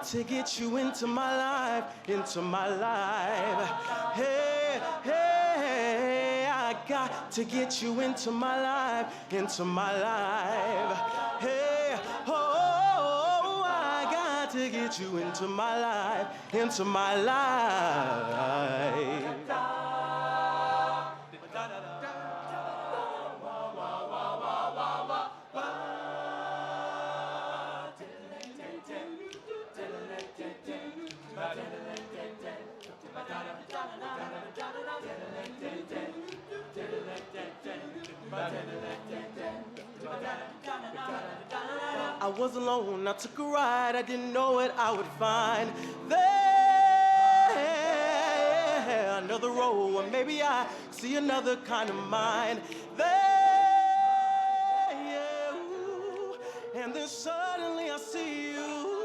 to get you into my life, into my life. Hey, hey, I got to get you into my life, into my life. Hey, oh, I got to get you into my life, into my life. I was alone, I took a ride, I didn't know what I would find there. Another road, or maybe I see another kind of mind there, yeah, ooh. And then suddenly I see you.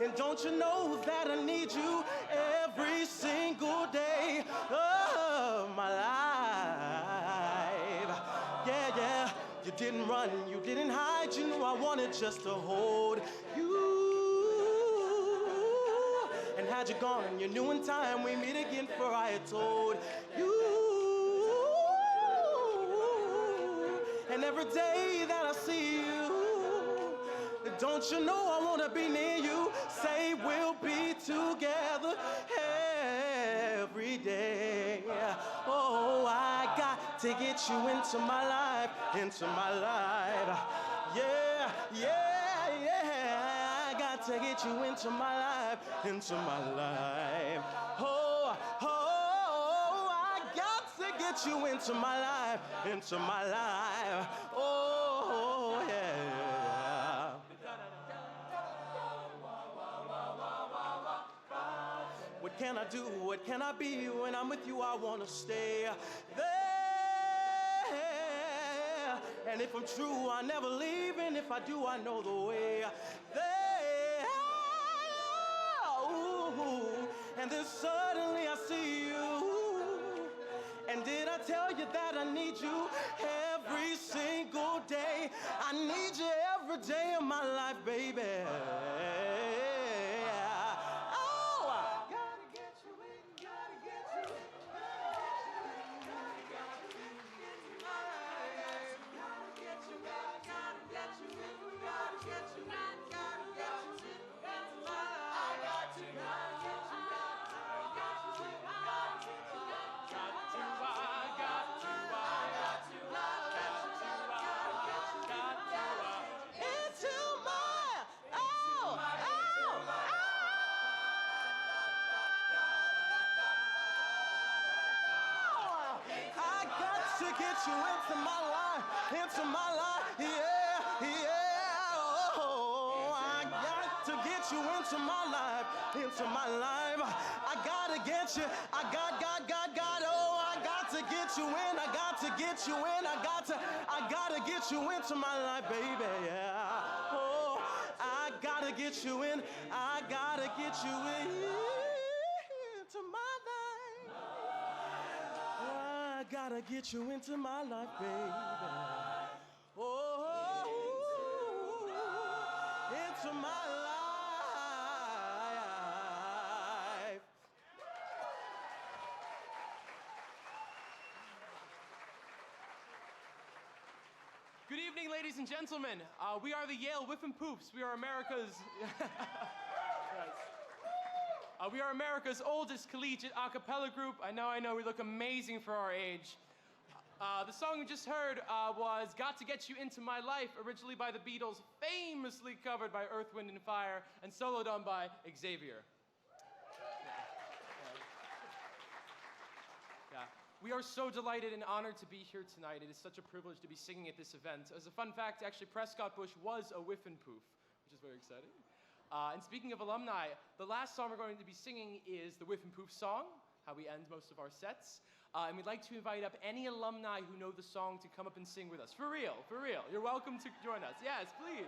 And don't you know that I need you every single day of my life? Yeah, yeah, you didn't run, you didn't hide, you knew I wanted just to hold you. And had you gone, you knew in time we meet again, for I had told you. And every day that I see you, don't you know I wanna be near you? Say we'll be together every day. Oh, I got to get you into my life, into my life. Yeah, yeah, yeah. I got to get you into my life, into my life. Oh, oh, I got to get you into my life, into my life. Oh, yeah. What can I do? What can I be? When I'm with you, I wanna stay there. And if I'm true, I never leave. And if I do, I know the way there. Ooh. And then suddenly I see you. And did I tell you that I need you every single day? I need you every day of my life, baby. Get you into my life, yeah, yeah. Oh, I got to get you into my life, into my life. I gotta get you, I got, oh, I got to get you in, I got to get you in, I gotta get you into my life, baby, yeah. Oh, I gotta get you in, I gotta get you in, into my life. I gotta get you into my life, baby. Oh, into my life. Good evening, ladies and gentlemen. We are the Yale Whiff and Poops. We are America's... we are America's oldest collegiate a cappella group. I know, we look amazing for our age. The song we just heard was Got to Get You Into My Life, originally by the Beatles, famously covered by Earth, Wind & Fire, and soloed on by Xavier. Yeah. We are so delighted and honored to be here tonight. It is such a privilege to be singing at this event. As a fun fact, actually, Prescott Bush was a Whiff and Poof, which is very exciting. And speaking of alumni, the last song we're going to be singing is the Whiff and Poof song, how we end most of our sets. And we'd like to invite up any alumni who know the song to come up and sing with us. For real, for real. You're welcome to join us. Yes, please.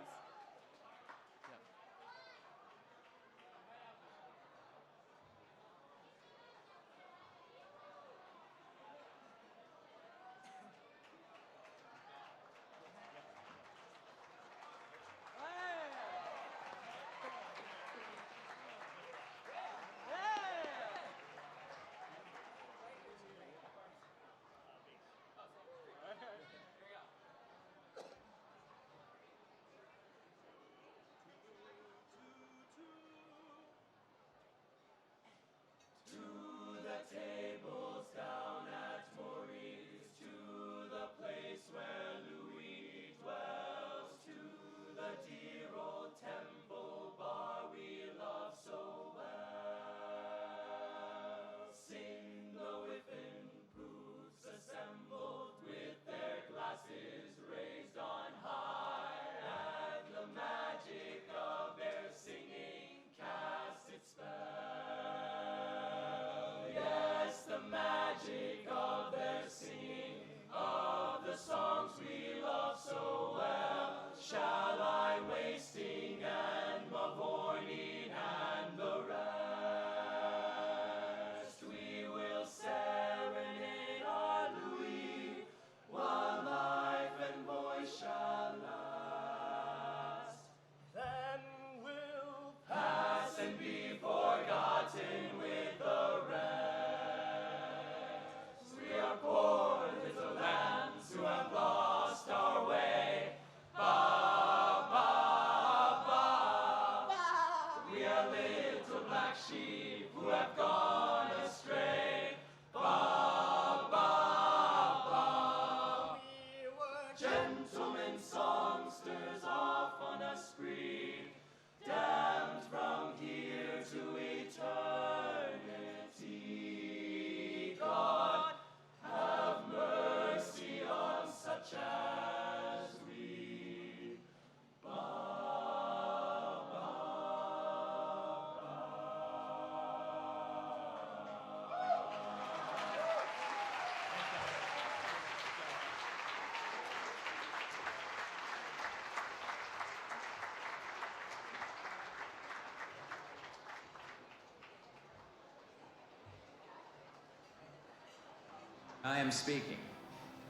I am speaking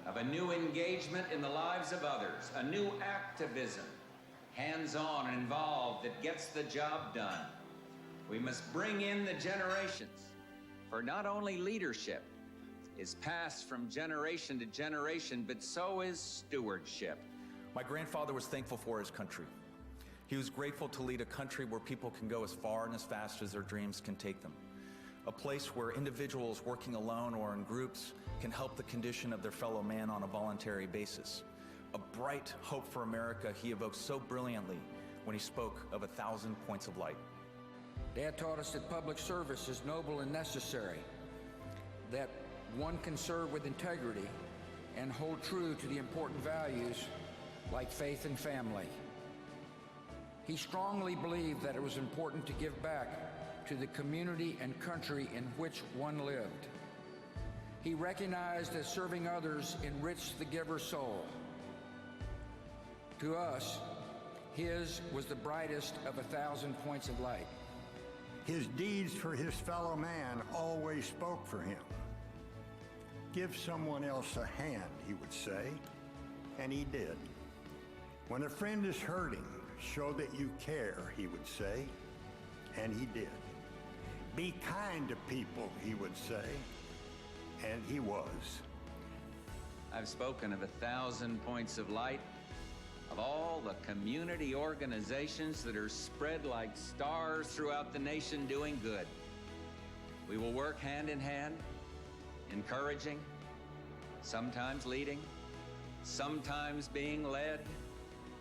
of a new engagement in the lives of others, a new activism, hands-on and involved, that gets the job done. We must bring in the generations, for not only leadership is passed from generation to generation, but so is stewardship. My grandfather was thankful for his country. He was grateful to lead a country where people can go as far and as fast as their dreams can take them. A place where individuals working alone or in groups can help the condition of their fellow man on a voluntary basis. A bright hope for America he evoked so brilliantly when he spoke of 1,000 points of light. Dad taught us that public service is noble and necessary, that one can serve with integrity and hold true to the important values like faith and family. He strongly believed that it was important to give back to the community and country in which one lived. He recognized that serving others enriched the giver's soul. To us, his was the brightest of 1,000 points of light. His deeds for his fellow man always spoke for him. Give someone else a hand, he would say, and he did. When a friend is hurting, show that you care, he would say, and he did. Be kind to people, he would say, and he was. I've spoken of 1,000 points of light, of all the community organizations that are spread like stars throughout the nation doing good. We will work hand in hand, encouraging, sometimes leading, sometimes being led.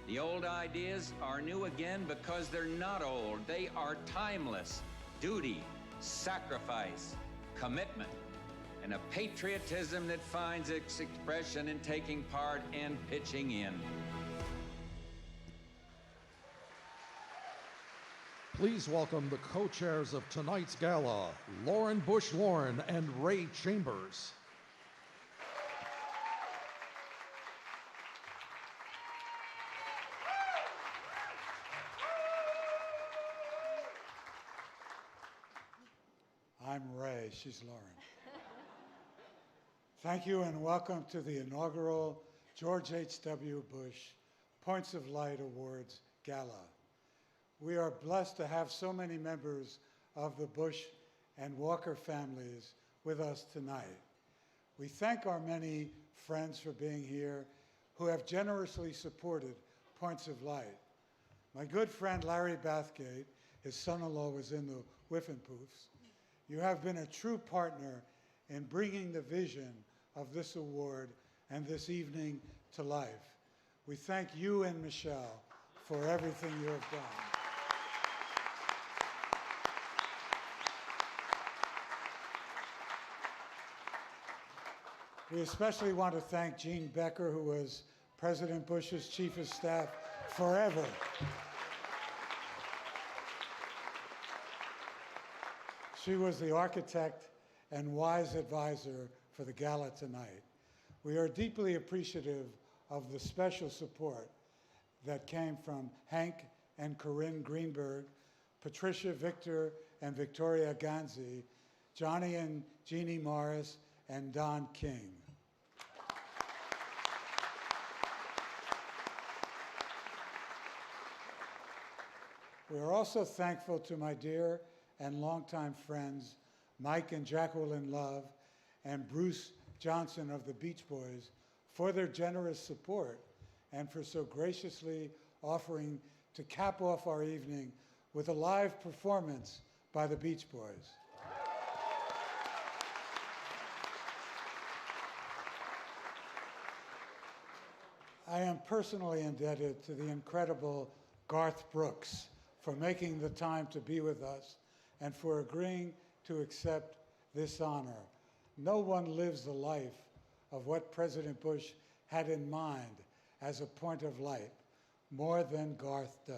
The old ideas are new again because they're not old. They are timeless. Duty, sacrifice, commitment, and a patriotism that finds its expression in taking part and pitching in. Please welcome the co-chairs of tonight's gala, Lauren Bush Lauren and Ray Chambers. I'm Ray, she's Lauren. Thank you and welcome to the inaugural George H.W. Bush Points of Light Awards Gala. We are blessed to have so many members of the Bush and Walker families with us tonight. We thank our many friends for being here who have generously supported Points of Light. My good friend Larry Bathgate, his son-in-law was in the Whiffenpoofs. You have been a true partner in bringing the vision of this award and this evening to life. We thank you and Michelle for everything you have done. We especially want to thank Jean Becker, who was President Bush's chief of staff forever. She was the architect and wise advisor for the gala tonight. We are deeply appreciative of the special support that came from Hank and Corinne Greenberg, Patricia Victor and Victoria Ganzi, Johnny and Jeannie Morris, and Don King. We are also thankful to my dear and longtime friends, Mike and Jacqueline Love, and Bruce Johnson of the Beach Boys for their generous support and for so graciously offering to cap off our evening with a live performance by the Beach Boys. I am personally indebted to the incredible Garth Brooks for making the time to be with us and for agreeing to accept this honor. No one lives the life of what President Bush had in mind as a point of light more than Garth does.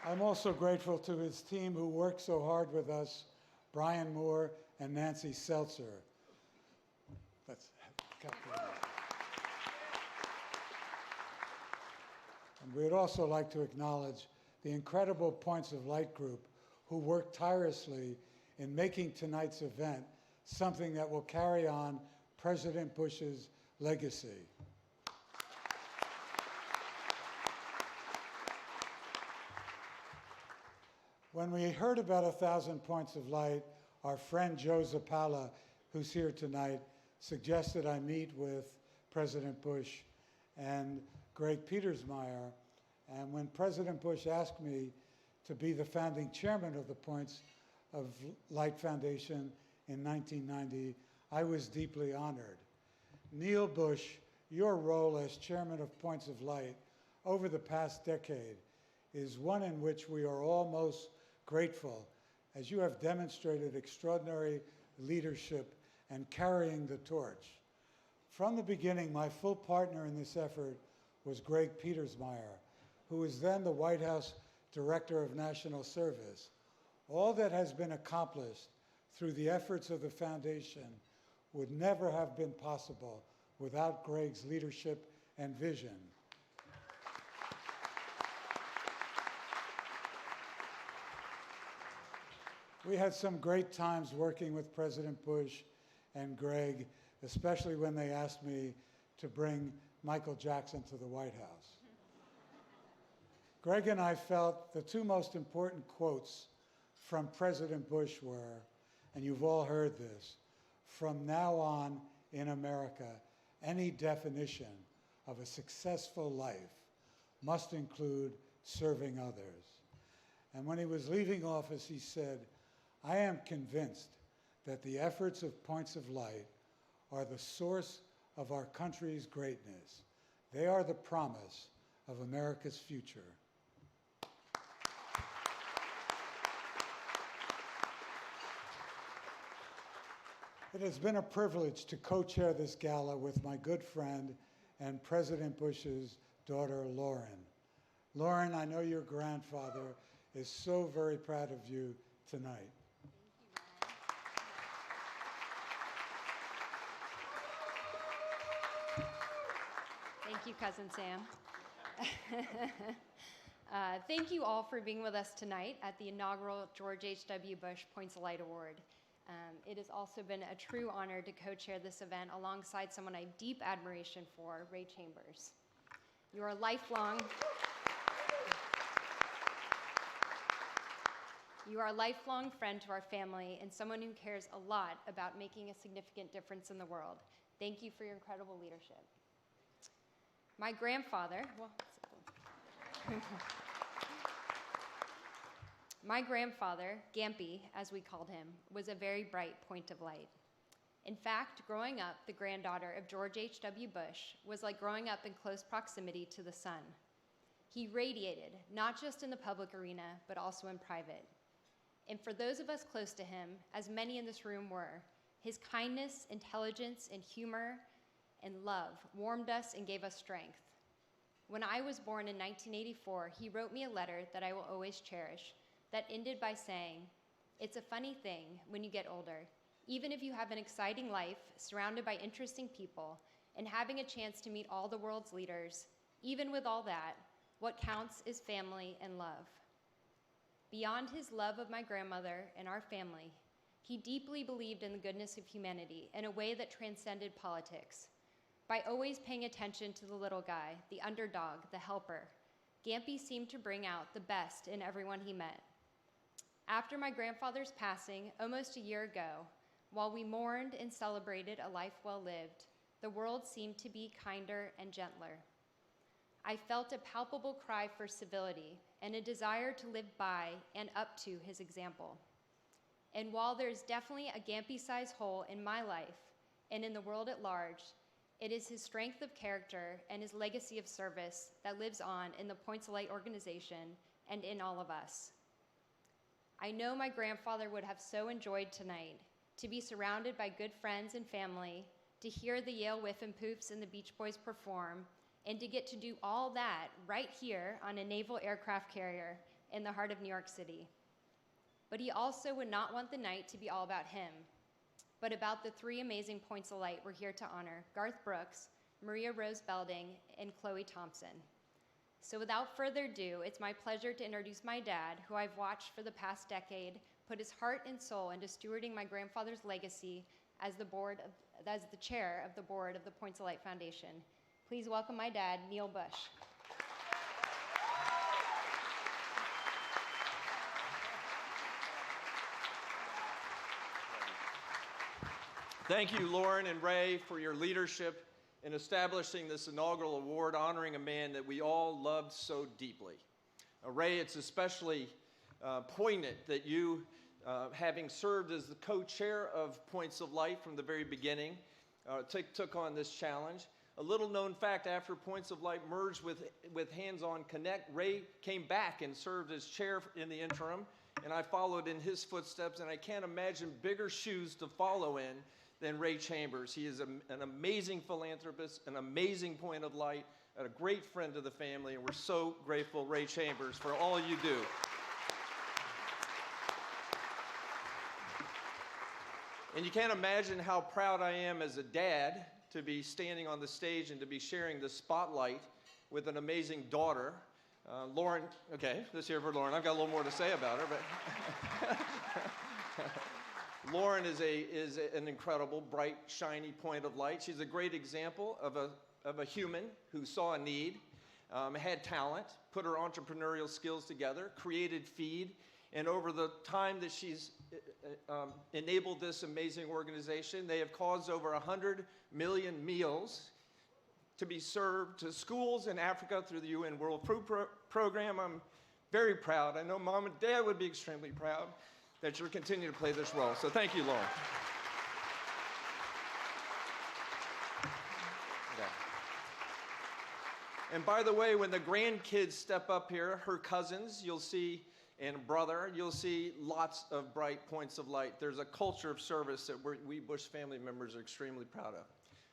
I'm also grateful to his team who worked so hard with us, Brian Moore and Nancy Seltzer. Let's cut that. And we'd also like to acknowledge the incredible Points of Light group who worked tirelessly in making tonight's event something that will carry on President Bush's legacy. When we heard about 1,000 Points of Light, our friend Joe Zapala, who's here tonight, suggested I meet with President Bush and Greg Petersmeyer. And when President Bush asked me to be the founding chairman of the Points of Light Foundation in 1990, I was deeply honored. Neil Bush, your role as chairman of Points of Light over the past decade is one in which we are all most grateful, as you have demonstrated extraordinary leadership and carrying the torch. From the beginning, my full partner in this effort was Greg Petersmeyer, who was then the White House Director of National Service. All that has been accomplished through the efforts of the foundation would never have been possible without Greg's leadership and vision. We had some great times working with President Bush and Greg, especially when they asked me to bring Michael Jackson to the White House. Greg and I felt the two most important quotes from President Bush were, and you've all heard this, "From now on in America, any definition of a successful life must include serving others." And when he was leaving office, he said, "I am convinced that the efforts of Points of Light are the source of our country's greatness. They are the promise of America's future." It has been a privilege to co-chair this gala with my good friend and President Bush's daughter, Lauren. Lauren, I know your grandfather is so very proud of you tonight. Thank you, Cousin Sam. Thank you all for being with us tonight at the inaugural George H.W. Bush Points of Light Award. It has also been a true honor to co-chair this event alongside someone I have deep admiration for, Ray Chambers. You are a lifelong friend to our family and someone who cares a lot about making a significant difference in the world. Thank you for your incredible leadership. My grandfather, Gampy, as we called him, was a very bright point of light. In fact, growing up the granddaughter of George H.W. Bush was like growing up in close proximity to the sun. He radiated, not just in the public arena, but also in private. And for those of us close to him, as many in this room were, his kindness, intelligence, and humor and love warmed us and gave us strength. When I was born in 1984, he wrote me a letter that I will always cherish that ended by saying, "It's a funny thing when you get older, even if you have an exciting life surrounded by interesting people and having a chance to meet all the world's leaders, even with all that, what counts is family and love." Beyond his love of my grandmother and our family, he deeply believed in the goodness of humanity in a way that transcended politics. By always paying attention to the little guy, the underdog, the helper, Gampy seemed to bring out the best in everyone he met. After my grandfather's passing almost a year ago, while we mourned and celebrated a life well lived, the world seemed to be kinder and gentler. I felt a palpable cry for civility and a desire to live by and up to his example. And while there's definitely a Gampy-sized hole in my life and in the world at large, it is his strength of character and his legacy of service that lives on in the Points of Light organization and in all of us. I know my grandfather would have so enjoyed tonight to be surrounded by good friends and family, to hear the Yale Whiffenpoofs and the Beach Boys perform, and to get to do all that right here on a naval aircraft carrier in the heart of New York City. But he also would not want the night to be all about him, but about the three amazing Points of Light we're here to honor: Garth Brooks, Maria Rose Belding, and Chloe Thompson. So without further ado, it's my pleasure to introduce my dad, who I've watched for the past decade put his heart and soul into stewarding my grandfather's legacy as the chair of the board of the Points of Light Foundation. Please welcome my dad, Neil Bush. Thank you, Lauren and Ray, for your leadership in establishing this inaugural award honoring a man that we all loved so deeply. Ray, it's especially poignant that you, having served as the co-chair of Points of Light from the very beginning, took on this challenge. A little known fact, after Points of Light merged with Hands On Connect, Ray came back and served as chair in the interim, and I followed in his footsteps, and I can't imagine bigger shoes to follow in than Ray Chambers. He is an amazing philanthropist, an amazing Point of Light, and a great friend of the family, and we're so grateful, Ray Chambers, for all you do. And you can't imagine how proud I am as a dad to be standing on the stage and to be sharing the spotlight with an amazing daughter. Lauren, okay, let's hear for Lauren. I've got a little more to say about her, but Lauren is an incredible, bright, shiny point of light. She's a great example of a human who saw a need, had talent, put her entrepreneurial skills together, created Feed, and over the time that she's enabled this amazing organization, they have caused over 100 million meals to be served to schools in Africa through the UN World Food Program. I'm very proud. I know Mom and Dad would be extremely proud that you're continuing to play this role. So thank you, Lauren. Yeah. And by the way, when the grandkids step up here, her cousins, you'll see, and brother, you'll see lots of bright points of light. There's a culture of service that we Bush family members are extremely proud of.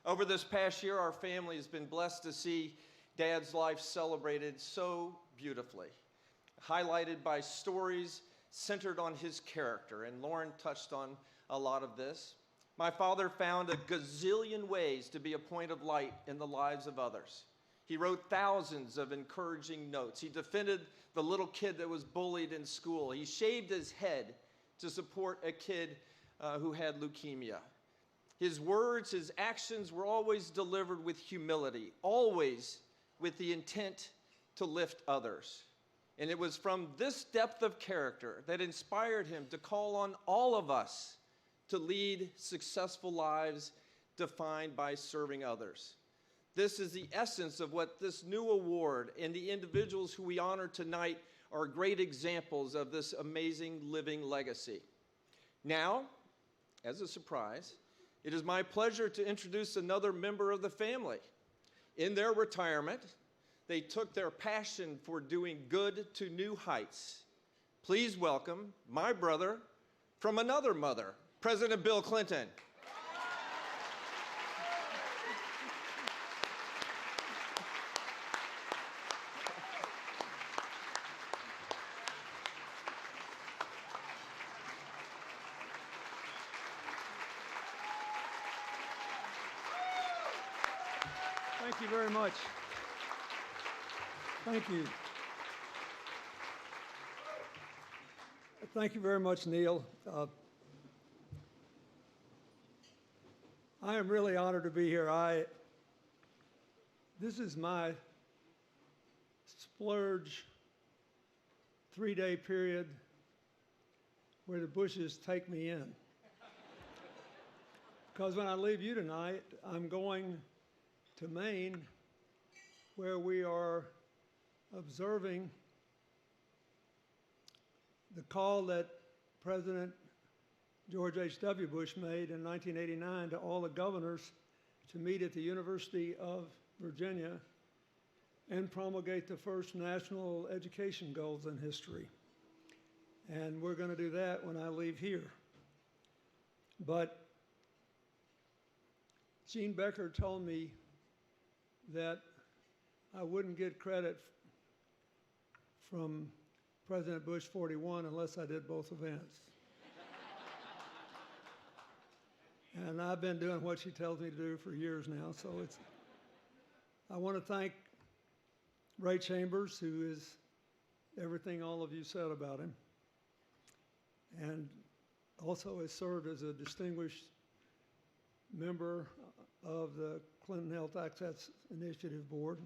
Over this past year, our family has been blessed to see Dad's life celebrated so beautifully, highlighted by stories centered on his character, and Lauren touched on a lot of this. My father found a gazillion ways to be a point of light in the lives of others. He wrote thousands of encouraging notes. He defended the little kid that was bullied in school. He shaved his head to support a kid who had leukemia. His words, his actions were always delivered with humility, always with the intent to lift others. And it was from this depth of character that inspired him to call on all of us to lead successful lives defined by serving others. This is the essence of what this new award and the individuals who we honor tonight are great examples of this amazing living legacy. Now, as a surprise, it is my pleasure to introduce another member of the family. In their retirement, they took their passion for doing good to new heights. Please welcome my brother from another mother, President Bill Clinton. Thank you very much. Thank you. Thank you very much, Neil. I am really honored to be here. This is my splurge 3-day period where the Bushes take me in. Because when I leave you tonight, I'm going to Maine, where we are observing the call that President George H.W. Bush made in 1989 to all the governors to meet at the University of Virginia and promulgate the first national education goals in history. And we're going to do that when I leave here. But Gene Becker told me that I wouldn't get credit from President Bush 41 unless I did both events. And I've been doing what she tells me to do for years now, so I want to thank Ray Chambers, who is everything all of you said about him, and also has served as a distinguished member of the Clinton Health Access Initiative Board.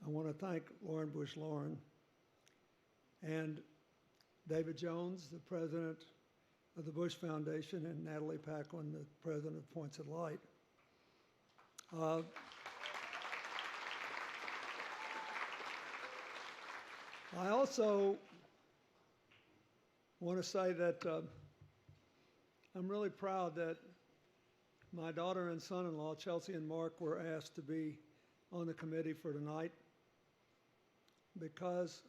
I want to thank Lauren Bush Lauren and David Jones, the president of the Bush Foundation, and Natalie Paquin, the president of Points of Light. I also want to say that I'm really proud that my daughter and son-in-law, Chelsea and Mark, were asked to be on the committee for tonight because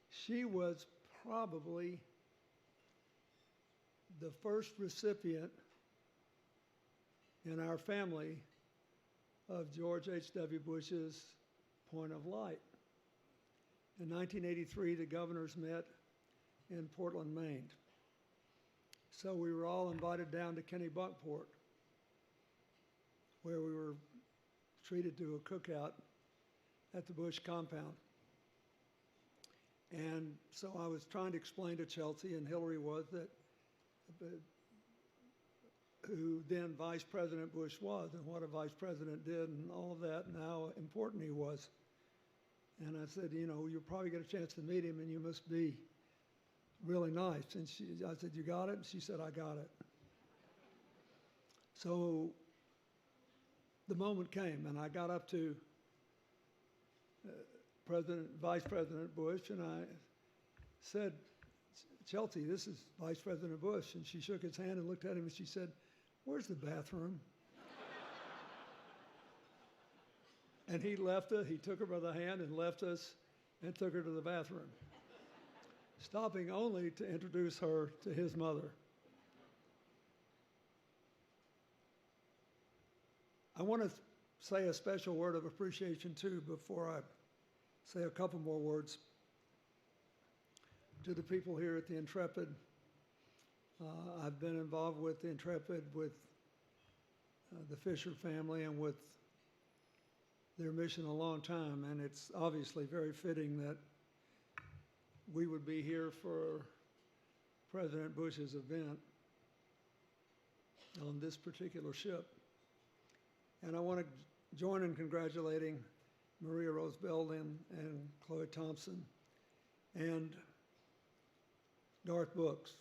she was probably the first recipient in our family of George H.W. Bush's Point of Light. In 1983, the governors met in Portland, Maine. So we were all invited down to Kennebunkport, where we were treated to a cookout at the Bush compound. And so I was trying to explain to Chelsea, and Hillary was, that who then Vice President Bush was, and what a vice president did, and all of that, and how important he was. And I said, you know, you'll probably get a chance to meet him, and you must be really nice. And I said, you got it? And she said, I got it. So the moment came, and I got up to Vice President Bush, and I said, Chelsea, this is Vice President Bush. And she shook his hand and looked at him, and she said, where's the bathroom? And he left us, he took her by the hand and left us and took her to the bathroom, stopping only to introduce her to his mother. I want to say a special word of appreciation too before I say a couple more words to the people here at the Intrepid. I've been involved with the Intrepid, with the Fisher family, and with their mission a long time, and it's obviously very fitting that we would be here for President Bush's event on this particular ship. And I want to join in congratulating Maria Rose Belding and Chloe Thompson and Garth Brooks.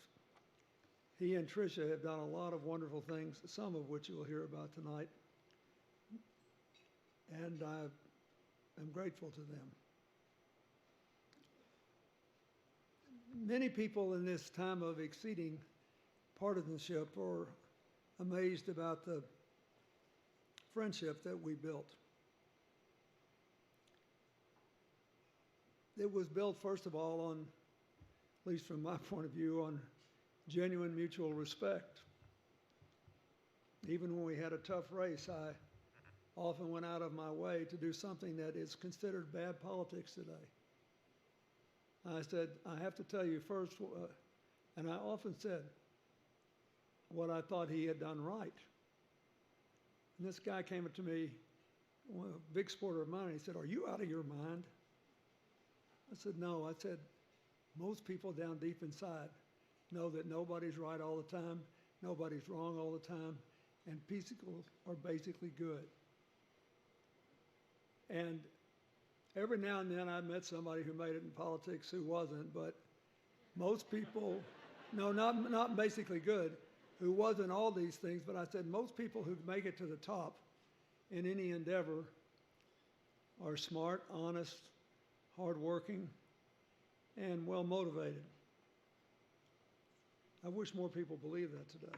He and Tricia have done a lot of wonderful things, some of which you'll hear about tonight. And I am grateful to them. Many people in this time of exceeding partisanship are amazed about the friendship that we built. It was built, first of all, on, at least from my point of view, on genuine mutual respect. Even when we had a tough race, I often went out of my way to do something that is considered bad politics today. I said, I have to tell you first, and I often said what I thought he had done right. And this guy came up to me, a big supporter of mine, and he said, are you out of your mind? I said, no. I said, most people down deep inside know that nobody's right all the time, nobody's wrong all the time, and people are basically good. And every now and then I met somebody who made it in politics who wasn't, but most people, no, not basically good, who wasn't all these things, but I said most people who make it to the top in any endeavor are smart, honest, hardworking, and well-motivated. I wish more people believed that today.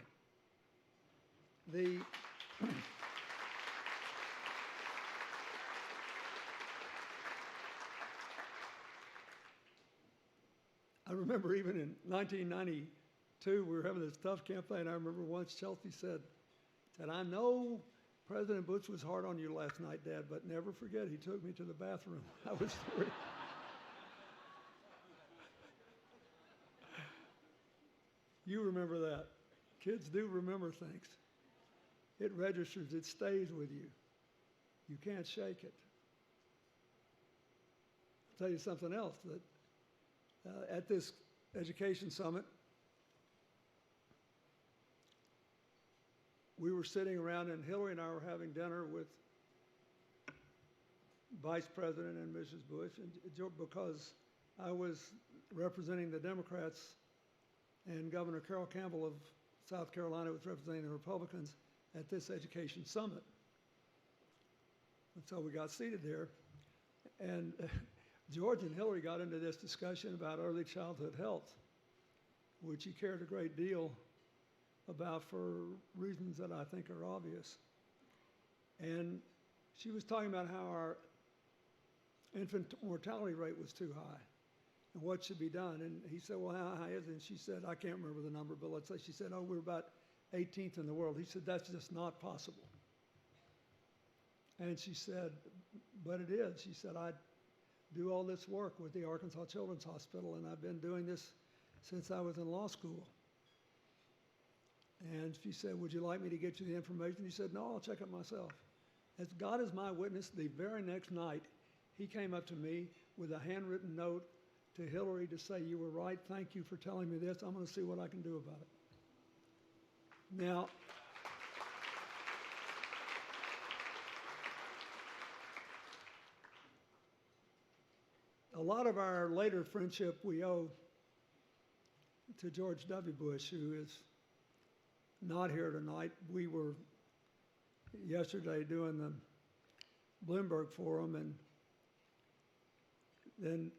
I remember even in 1992, we were having this tough campaign. I remember once Chelsea said, I know President Bush was hard on you last night, Dad, but never forget he took me to the bathroom. I was 3. You remember that. Kids do remember things. It registers, it stays with you. You can't shake it. tell you something else, that at this education summit, we were sitting around, and Hillary and I were having dinner with Vice President and Mrs. Bush, and because I was representing the Democrats and Governor Carroll Campbell of South Carolina was representing the Republicans at this education summit. And so we got seated there, and George and Hillary got into this discussion about early childhood health, which he cared a great deal about for reasons that I think are obvious. And she was talking about how our infant mortality rate was too high and what should be done. And he said, well, how high is it? And she said, I can't remember the number, but let's say she said, oh, we're about 18th in the world. He said, that's just not possible. And she said, but it is. She said, I do all this work with the Arkansas Children's Hospital, and I've been doing this since I was in law school. And she said, would you like me to get you the information? He said, no, I'll check it myself. As God is my witness, the very next night, he came up to me with a handwritten note to Hillary to say, you were right, thank you for telling me this. I'm going to see what I can do about it. Now, a lot of our later friendship we owe to George W. Bush, who is not here tonight. We were yesterday doing the Bloomberg Forum, and then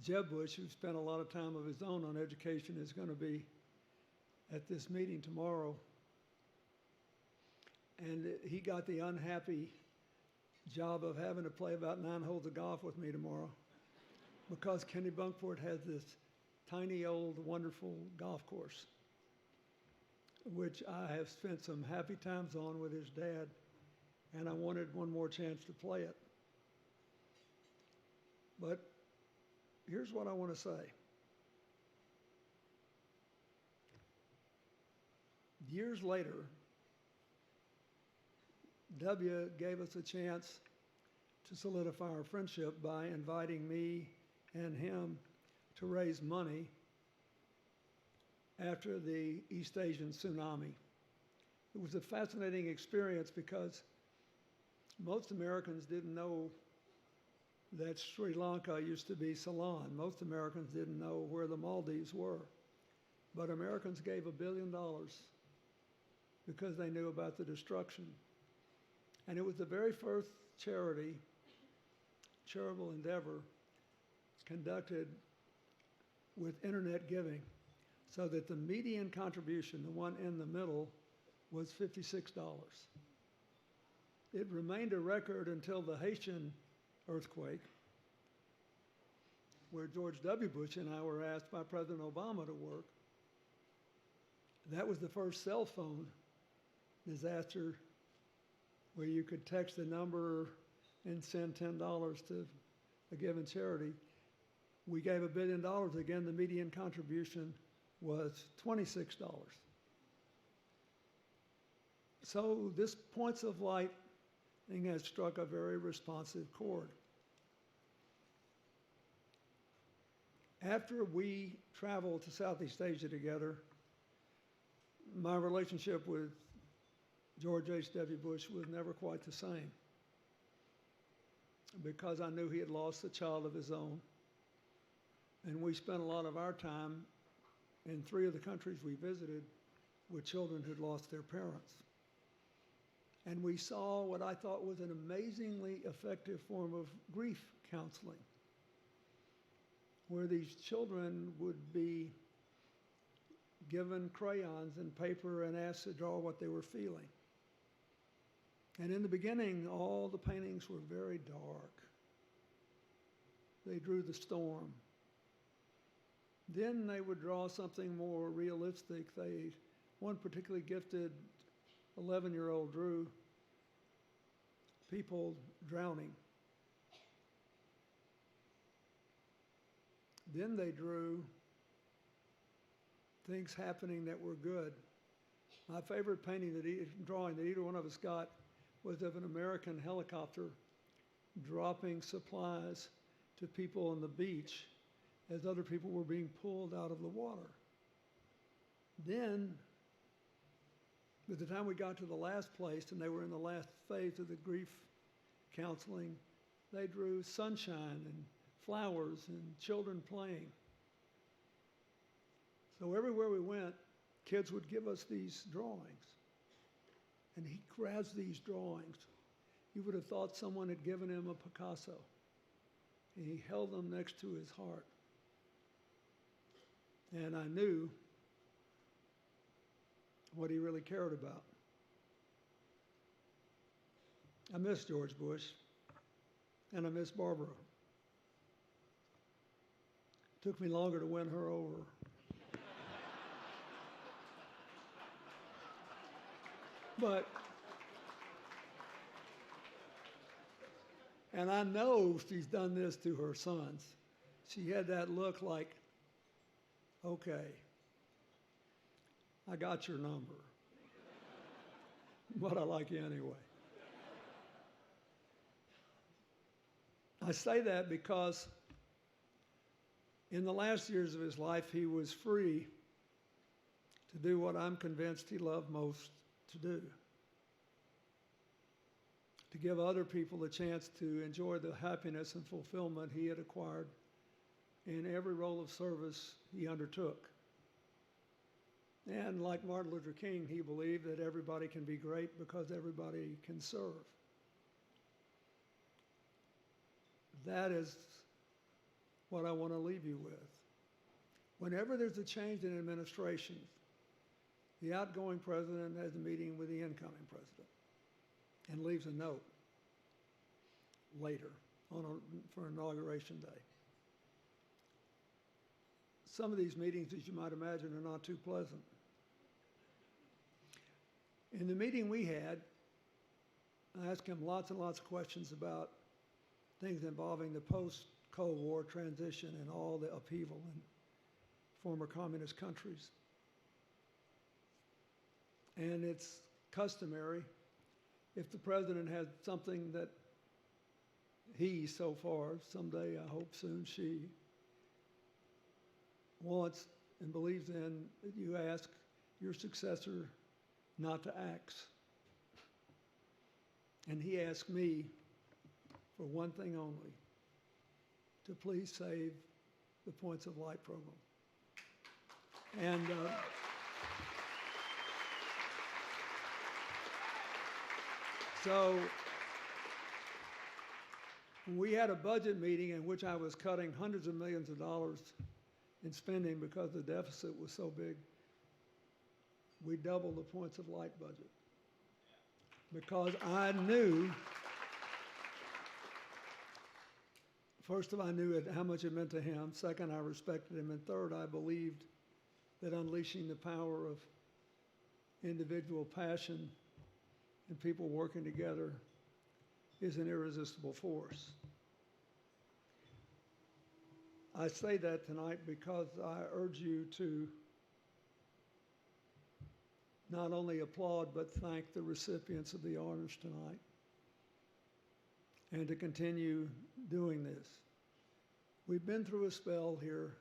Jeb Bush, who spent a lot of time of his own on education, is going to be at this meeting tomorrow. And he got the unhappy job of having to play about 9 holes of golf with me tomorrow, because Kennebunkport has this tiny old wonderful golf course, which I have spent some happy times on with his dad, and I wanted one more chance to play it. But here's what I want to say. Years later, W gave us a chance to solidify our friendship by inviting me and him to raise money after the East Asian tsunami. It was a fascinating experience because most Americans didn't know that Sri Lanka used to be Ceylon. Most Americans didn't know where the Maldives were. But Americans gave $1 billion because they knew about the destruction. And it was the very first charitable endeavor conducted with internet giving, so that the median contribution, the one in the middle, was $56. It remained a record until the Haitian earthquake, where George W. Bush and I were asked by President Obama to work. That was the first cell phone disaster where you could text a number and send $10 to a given charity. We gave $1 billion. Again, the median contribution was $26. So this Points of Light thing has struck a very responsive chord. After we traveled to Southeast Asia together, my relationship with George H.W. Bush was never quite the same, because I knew he had lost a child of his own. And we spent a lot of our time in 3 of the countries we visited with children who'd lost their parents. And we saw what I thought was an amazingly effective form of grief counseling, where these children would be given crayons and paper and asked to draw what they were feeling. And in the beginning, all the paintings were very dark. They drew the storm. Then they would draw something more realistic. One particularly gifted 11-year-old drew people drowning. Then they drew things happening that were good. My favorite drawing that either one of us got was of an American helicopter dropping supplies to people on the beach as other people were being pulled out of the water. Then, by the time we got to the last place and they were in the last phase of the grief counseling, they drew sunshine and flowers and children playing. So everywhere we went, kids would give us these drawings. And he grabs these drawings. You would have thought someone had given him a Picasso. And he held them next to his heart. And I knew what he really cared about. I miss George Bush, and I miss Barbara. It took me longer to win her over. But, and I know she's done this to her sons. She had that look like, okay, I got your number, but I like you anyway. I say that because in the last years of his life, he was free to do what I'm convinced he loved most to do. To give other people the chance to enjoy the happiness and fulfillment he had acquired in every role of service he undertook. And like Martin Luther King, he believed that everybody can be great because everybody can serve. That is what I want to leave you with. Whenever there's a change in administration, the outgoing president has a meeting with the incoming president and leaves a note later for Inauguration Day. Some of these meetings, as you might imagine, are not too pleasant. In the meeting we had, I asked him lots and lots of questions about things involving the post-Cold War transition and all the upheaval in former communist countries. And it's customary, if the president has something that he, so far, someday, I hope soon, she wants and believes in, that you ask your successor not to axe. And he asked me for one thing only, to please save the Points of Light program. And so we had a budget meeting in which I was cutting hundreds of millions of dollars in spending because the deficit was so big. We doubled the Points of Light budget because I knew, first of all, I knew how much it meant to him. Second, I respected him. And third, I believed that unleashing the power of individual passion and people working together is an irresistible force. I say that tonight because I urge you to not only applaud but thank the recipients of the honors tonight and to continue doing this. We've been through a spell here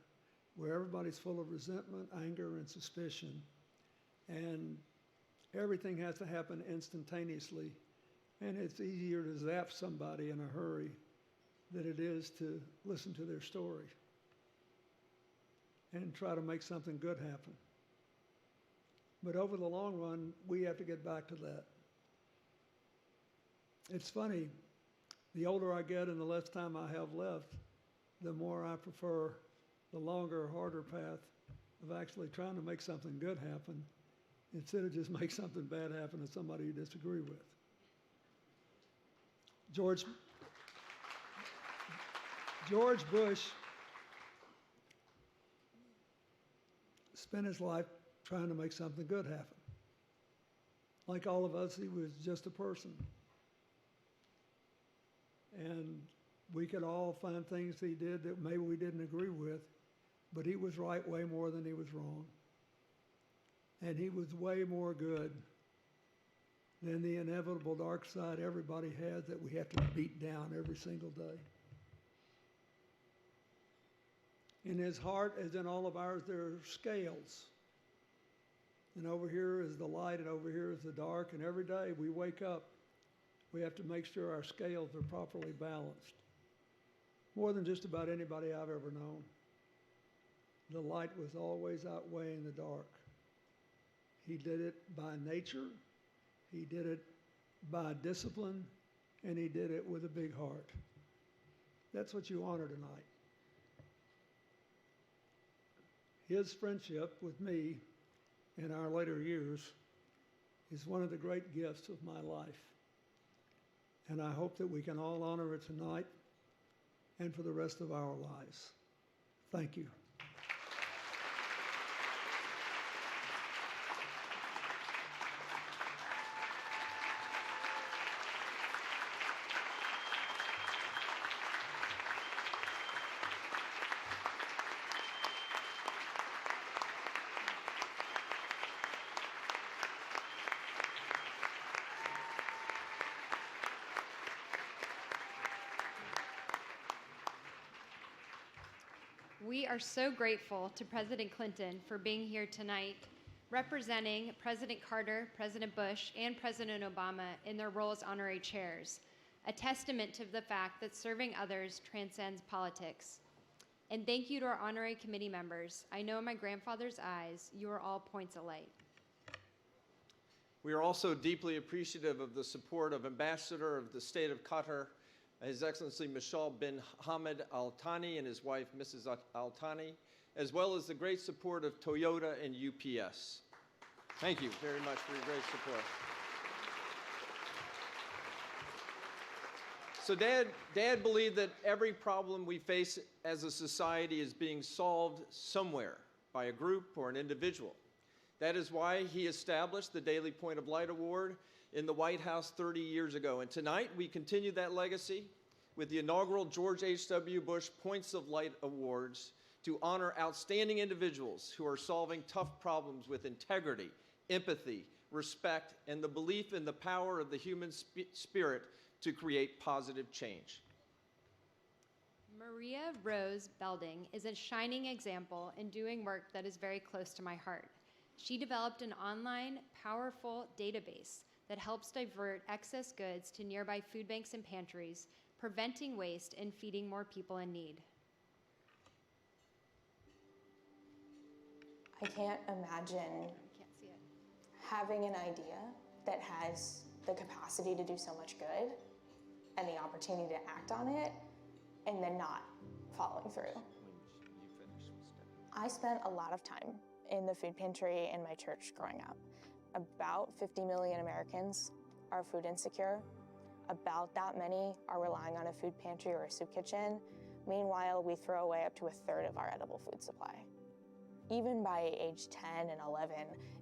where everybody's full of resentment, anger, and suspicion, and everything has to happen instantaneously, and it's easier to zap somebody in a hurry than it is to listen to their story and try to make something good happen. But over the long run, we have to get back to that. It's funny, the older I get and the less time I have left, the more I prefer the longer, harder path of actually trying to make something good happen instead of just make something bad happen to somebody you disagree with. George Bush spent his life trying to make something good happen. Like all of us, he was just a person. And we could all find things he did that maybe we didn't agree with, but he was right way more than he was wrong. And he was way more good than the inevitable dark side everybody has that we have to beat down every single day. In his heart, as in all of ours, there are scales. And over here is the light, and over here is the dark. And every day we wake up, we have to make sure our scales are properly balanced. More than just about anybody I've ever known. The light was always outweighing the dark. He did it by nature, he did it by discipline, and he did it with a big heart. That's what you honor tonight. His friendship with me in our later years is one of the great gifts of my life. And I hope that we can all honor it tonight and for the rest of our lives. Thank you. We are so grateful to President Clinton for being here tonight, representing President Carter, President Bush, and President Obama in their role as honorary chairs, a testament to the fact that serving others transcends politics. And thank you to our honorary committee members. I know in my grandfather's eyes, you are all points of light. We are also deeply appreciative of the support of Ambassador of the State of Qatar, His Excellency Mashal bin Hamad Al Thani and his wife, Mrs. Al Thani, as well as the great support of Toyota and UPS. Thank you very much for your great support. So Dad believed that every problem we face as a society is being solved somewhere by a group or an individual. That is why he established the Daily Point of Light Award in the White House 30 years ago. And tonight we continue that legacy with the inaugural George H.W. Bush Points of Light Awards to honor outstanding individuals who are solving tough problems with integrity, empathy, respect, and the belief in the power of the human spirit to create positive change. Maria Rose Belding is a shining example in doing work that is very close to my heart. She developed an online, powerful database that helps divert excess goods to nearby food banks and pantries, preventing waste and feeding more people in need. I can't imagine having an idea that has the capacity to do so much good and the opportunity to act on it and then not following through. I spent a lot of time in the food pantry in my church growing up. About 50 million Americans are food insecure. About that many are relying on a food pantry or a soup kitchen. Meanwhile, we throw away up to a third of our edible food supply. Even by age 10 and 11,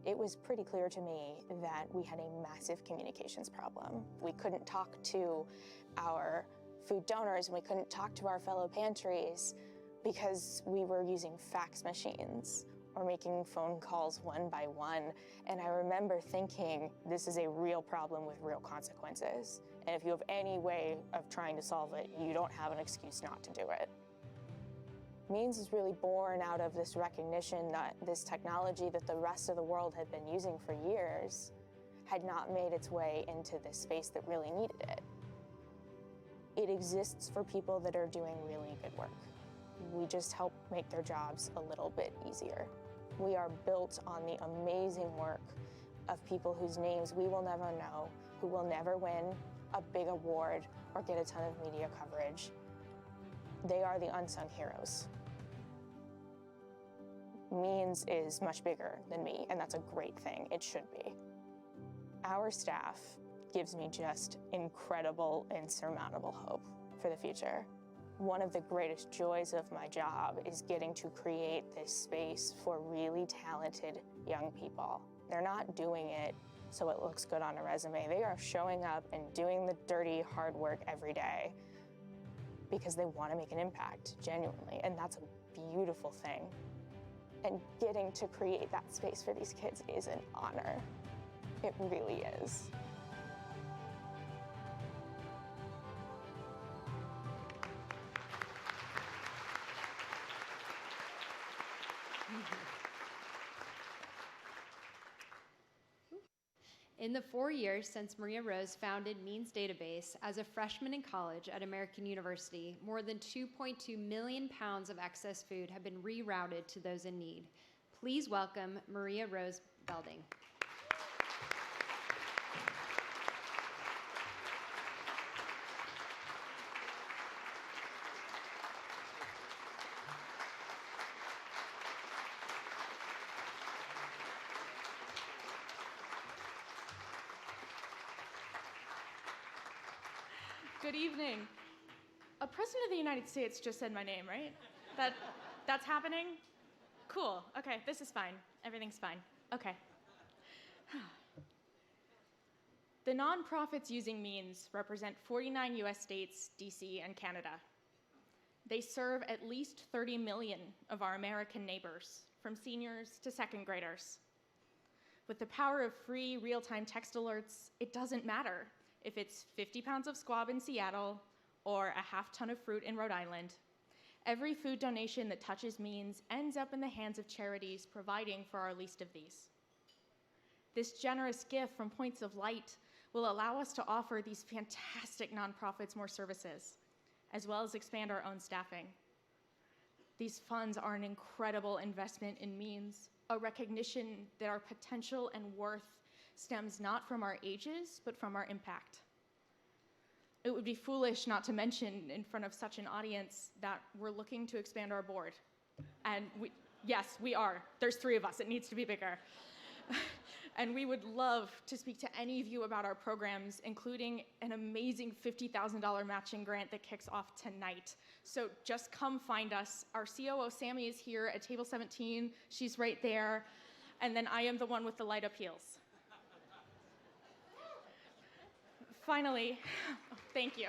it was pretty clear to me that we had a massive communications problem. We couldn't talk to our food donors and we couldn't talk to our fellow pantries because we were using fax machines or making phone calls one by one. And I remember thinking, this is a real problem with real consequences. And if you have any way of trying to solve it, you don't have an excuse not to do it. Means is really born out of this recognition that this technology that the rest of the world had been using for years had not made its way into this space that really needed it. It exists for people that are doing really good work. We just help make their jobs a little bit easier. We are built on the amazing work of people whose names we will never know, who will never win a big award or get a ton of media coverage. They are the unsung heroes. Means is much bigger than me, and that's a great thing. It should be. Our staff gives me just incredible, insurmountable hope for the future. One of the greatest joys of my job is getting to create this space for really talented young people. They're not doing it so it looks good on a resume. They are showing up and doing the dirty, hard work every day because they want to make an impact, genuinely, and that's a beautiful thing. And getting to create that space for these kids is an honor. It really is. In the 4 years since Maria Rose founded Means Database as a freshman in college at American University, more than 2.2 million pounds of excess food have been rerouted to those in need. Please welcome Maria Rose Belding. Good evening. A president of the United States just said my name, right? That's happening? Cool. Okay, this is fine. Everything's fine. Okay. The nonprofits using Means represent 49 US states, DC, and Canada. They serve at least 30 million of our American neighbors, from seniors to second graders. With the power of free real-time text alerts, it doesn't matter if it's 50 pounds of squab in Seattle or a half ton of fruit in Rhode Island. Every food donation that touches Means ends up in the hands of charities providing for our least of these. This generous gift from Points of Light will allow us to offer these fantastic nonprofits more services, as well as expand our own staffing. These funds are an incredible investment in Means, a recognition that our potential and worth stems not from our ages, but from our impact. It would be foolish not to mention in front of such an audience that we're looking to expand our board. And yes, we are. There's 3 of us. It needs to be bigger. And we would love to speak to any of you about our programs, including an amazing $50,000 matching grant that kicks off tonight. So just come find us. Our COO, Sammy, is here at table 17. She's right there. And then I am the one with the light up heels. Finally, thank you.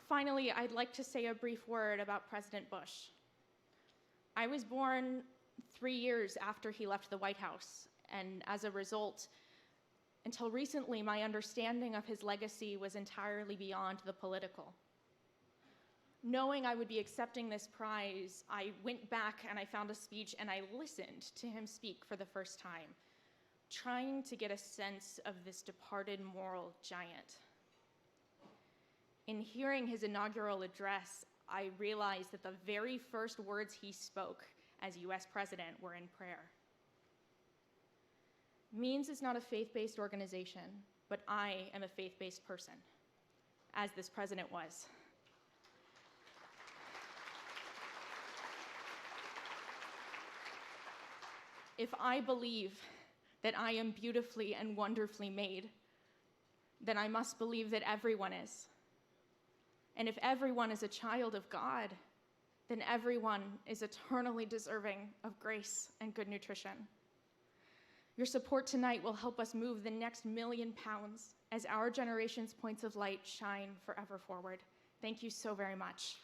Finally, I'd like to say a brief word about President Bush. I was born 3 years after he left the White House, and as a result, until recently, my understanding of his legacy was entirely beyond the political. Knowing I would be accepting this prize, I went back and I found a speech and I listened to him speak for the first time, trying to get a sense of this departed moral giant. In hearing his inaugural address, I realized that the very first words he spoke as US president were in prayer. Means is not a faith-based organization, but I am a faith-based person, as this president was. If I believe that I am beautifully and wonderfully made, then I must believe that everyone is. And if everyone is a child of God, then everyone is eternally deserving of grace and good nutrition. Your support tonight will help us move the next 1 million pounds as our generation's points of light shine forever forward. Thank you so very much.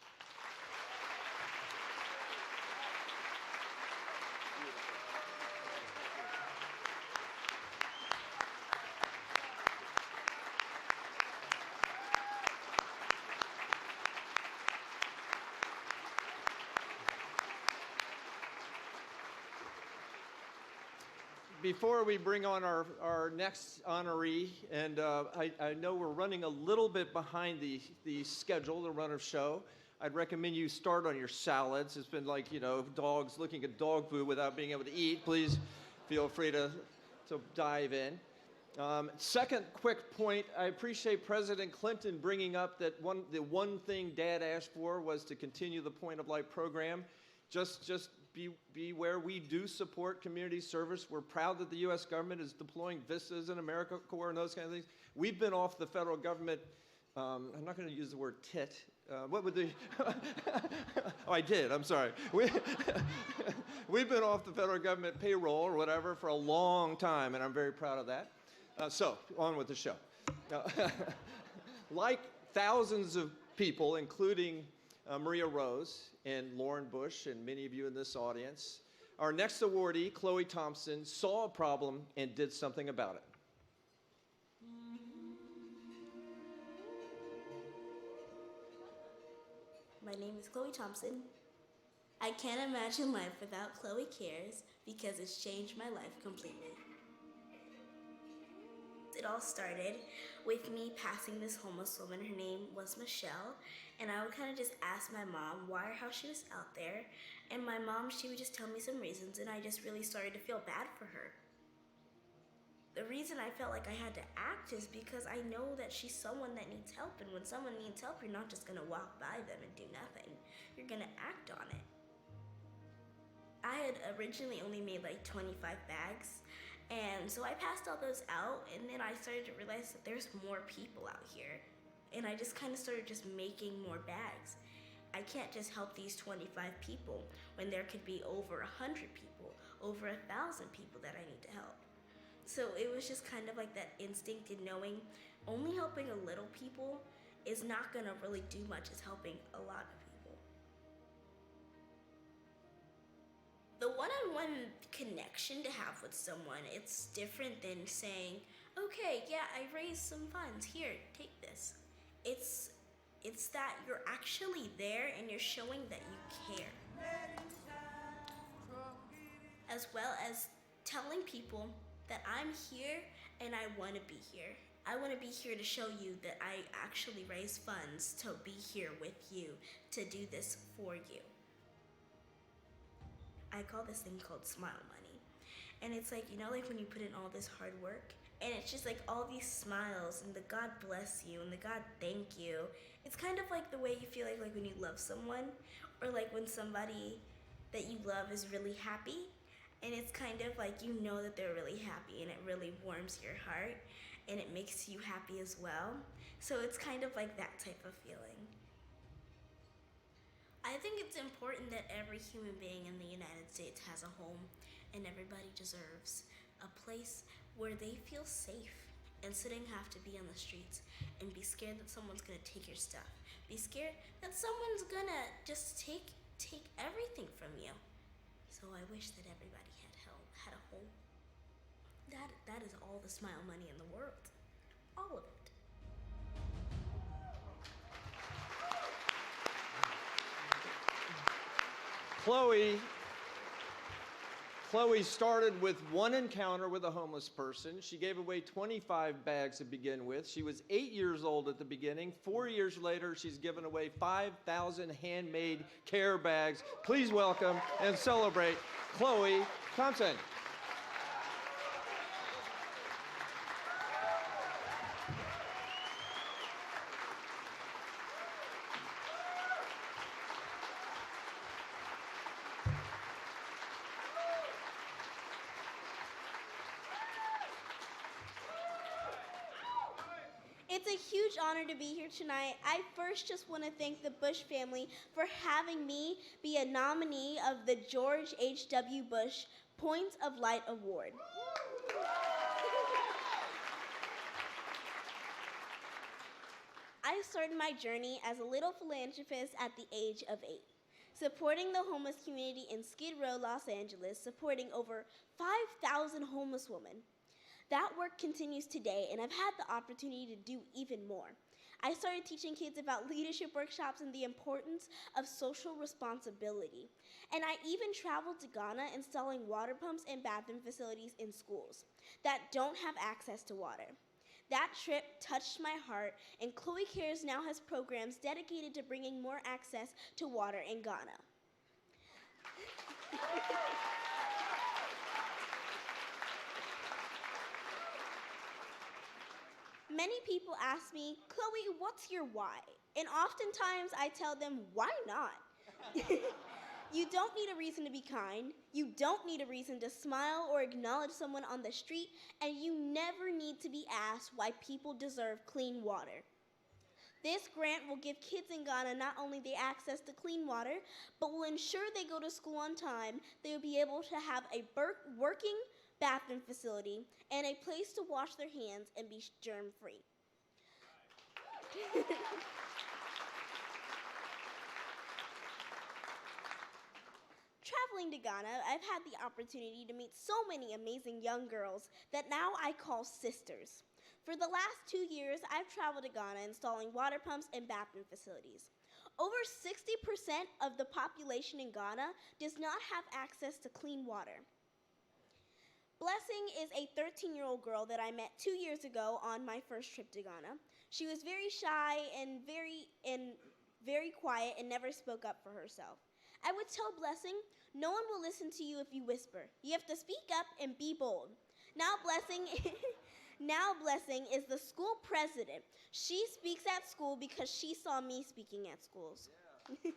Before we bring on our next honoree, and I know we're running a little bit behind the schedule, the run of show. I'd recommend you start on your salads. It's been like, dogs looking at dog food without being able to eat. Please feel free to dive in. Second quick point, I appreciate President Clinton bringing up that the one thing Dad asked for was to continue the Point of Light program. Just be where we do support community service. We're proud that the U.S. government is deploying vistas and AmeriCorps and those kind of things. We've been off the federal government, I'm not going to use the word tit. What would the, oh, I did, I'm sorry. We've been off the federal government payroll or whatever for a long time, and I'm very proud of that. So, on with the show. Like thousands of people, including Maria Rose and Lauren Bush and many of you in this audience, our next awardee, Chloe Thompson, saw a problem and did something about it. My name is Chloe Thompson, I can't imagine life without Chloe Cares because it's changed my life completely. It all started with me passing this homeless woman. Her name was Michelle, and I would kind of just ask my mom why or how she was out there, and my mom, she would just tell me some reasons, and I just really started to feel bad for her. The reason I felt like I had to act is because I know that she's someone that needs help, and when someone needs help, you're not just gonna walk by them and do nothing. You're gonna act on it. I had originally only made like 25 bags, and so I passed all those out, and then I started to realize that there's more people out here, and I just kind of started just making more bags. I can't just help these 25 people when there could be over 100 people, over 1,000 people that I need to help. So it was just kind of like that instinct in knowing only helping a little people is not gonna really do much as helping a lot of people. The one-on-one connection to have with someone, it's different than saying, okay, yeah, I raised some funds, here, take this. It's that you're actually there and you're showing that you care. As well as telling people that I'm here and I want to be here. I want to be here to show you that I actually raise funds to be here with you, to do this for you. I call this thing called smile money. And it's like, you know, like when you put in all this hard work and it's just like all these smiles and the God bless you and the God thank you. It's kind of like the way you feel like when you love someone, or like when somebody that you love is really happy. And it's kind of like you know that they're really happy and it really warms your heart and it makes you happy as well. So it's kind of like that type of feeling. I think it's important that every human being in the United States has a home, and everybody deserves a place where they feel safe instead of have to be on the streets and be scared that someone's gonna take your stuff. Be scared that someone's gonna just take everything from you. So I wish that everybody had a home. That is all the smile money in the world. All of it. Chloe started with one encounter with a homeless person. She gave away 25 bags to begin with. She was 8 years old at the beginning. 4 years later, she's given away 5,000 handmade care bags. Please welcome and celebrate Chloe Thompson. It's a huge honor to be here tonight. I first just want to thank the Bush family for having me be a nominee of the George H.W. Bush Points of Light Award. I started my journey as a little philanthropist at the age of 8, supporting the homeless community in Skid Row, Los Angeles, supporting over 5,000 homeless women. That work continues today, and I've had the opportunity to do even more. I started teaching kids about leadership workshops and the importance of social responsibility. And I even traveled to Ghana installing water pumps and bathroom facilities in schools that don't have access to water. That trip touched my heart, and Chloe Cares now has programs dedicated to bringing more access to water in Ghana. Many people ask me, Chloe, what's your why? And oftentimes I tell them, why not? You don't need a reason to be kind, you don't need a reason to smile or acknowledge someone on the street, and you never need to be asked why people deserve clean water. This grant will give kids in Ghana not only the access to clean water, but will ensure they go to school on time. They will be able to have a working bathroom facility and a place to wash their hands and be germ-free. Traveling to Ghana, I've had the opportunity to meet so many amazing young girls that now I call sisters. For the last 2 years, I've traveled to Ghana installing water pumps and bathroom facilities. Over 60% of the population in Ghana does not have access to clean water. Blessing is a 13-year-old girl that I met 2 years ago on my first trip to Ghana. She was very shy and very quiet and never spoke up for herself. I would tell Blessing, no one will listen to you if you whisper. You have to speak up and be bold. Now Blessing is the school president. She speaks at school because she saw me speaking at schools. Yeah.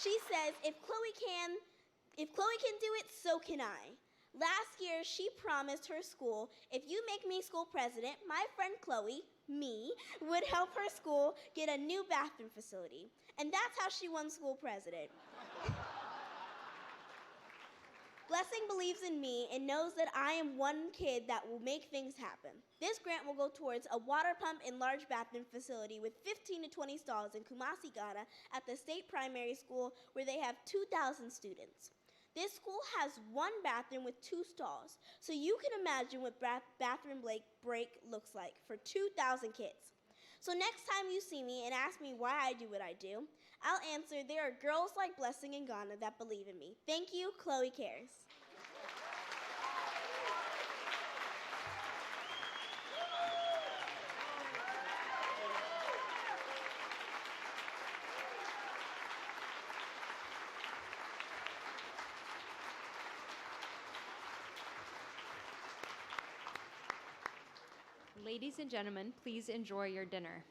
She says, if Chloe can do it, so can I. Last year, she promised her school, if you make me school president, my friend Chloe, me, would help her school get a new bathroom facility. And that's how she won school president. Blessing believes in me and knows that I am one kid that will make things happen. This grant will go towards a water pump and large bathroom facility with 15 to 20 stalls in Kumasi, Ghana at the state primary school where they have 2,000 students. This school has one bathroom with 2 stalls, so you can imagine what bathroom break looks like for 2,000 kids. So next time you see me and ask me why I do what I do, I'll answer, there are girls like Blessing in Ghana that believe in me. Thank you, Chloe Cares. Ladies and gentlemen, please enjoy your dinner.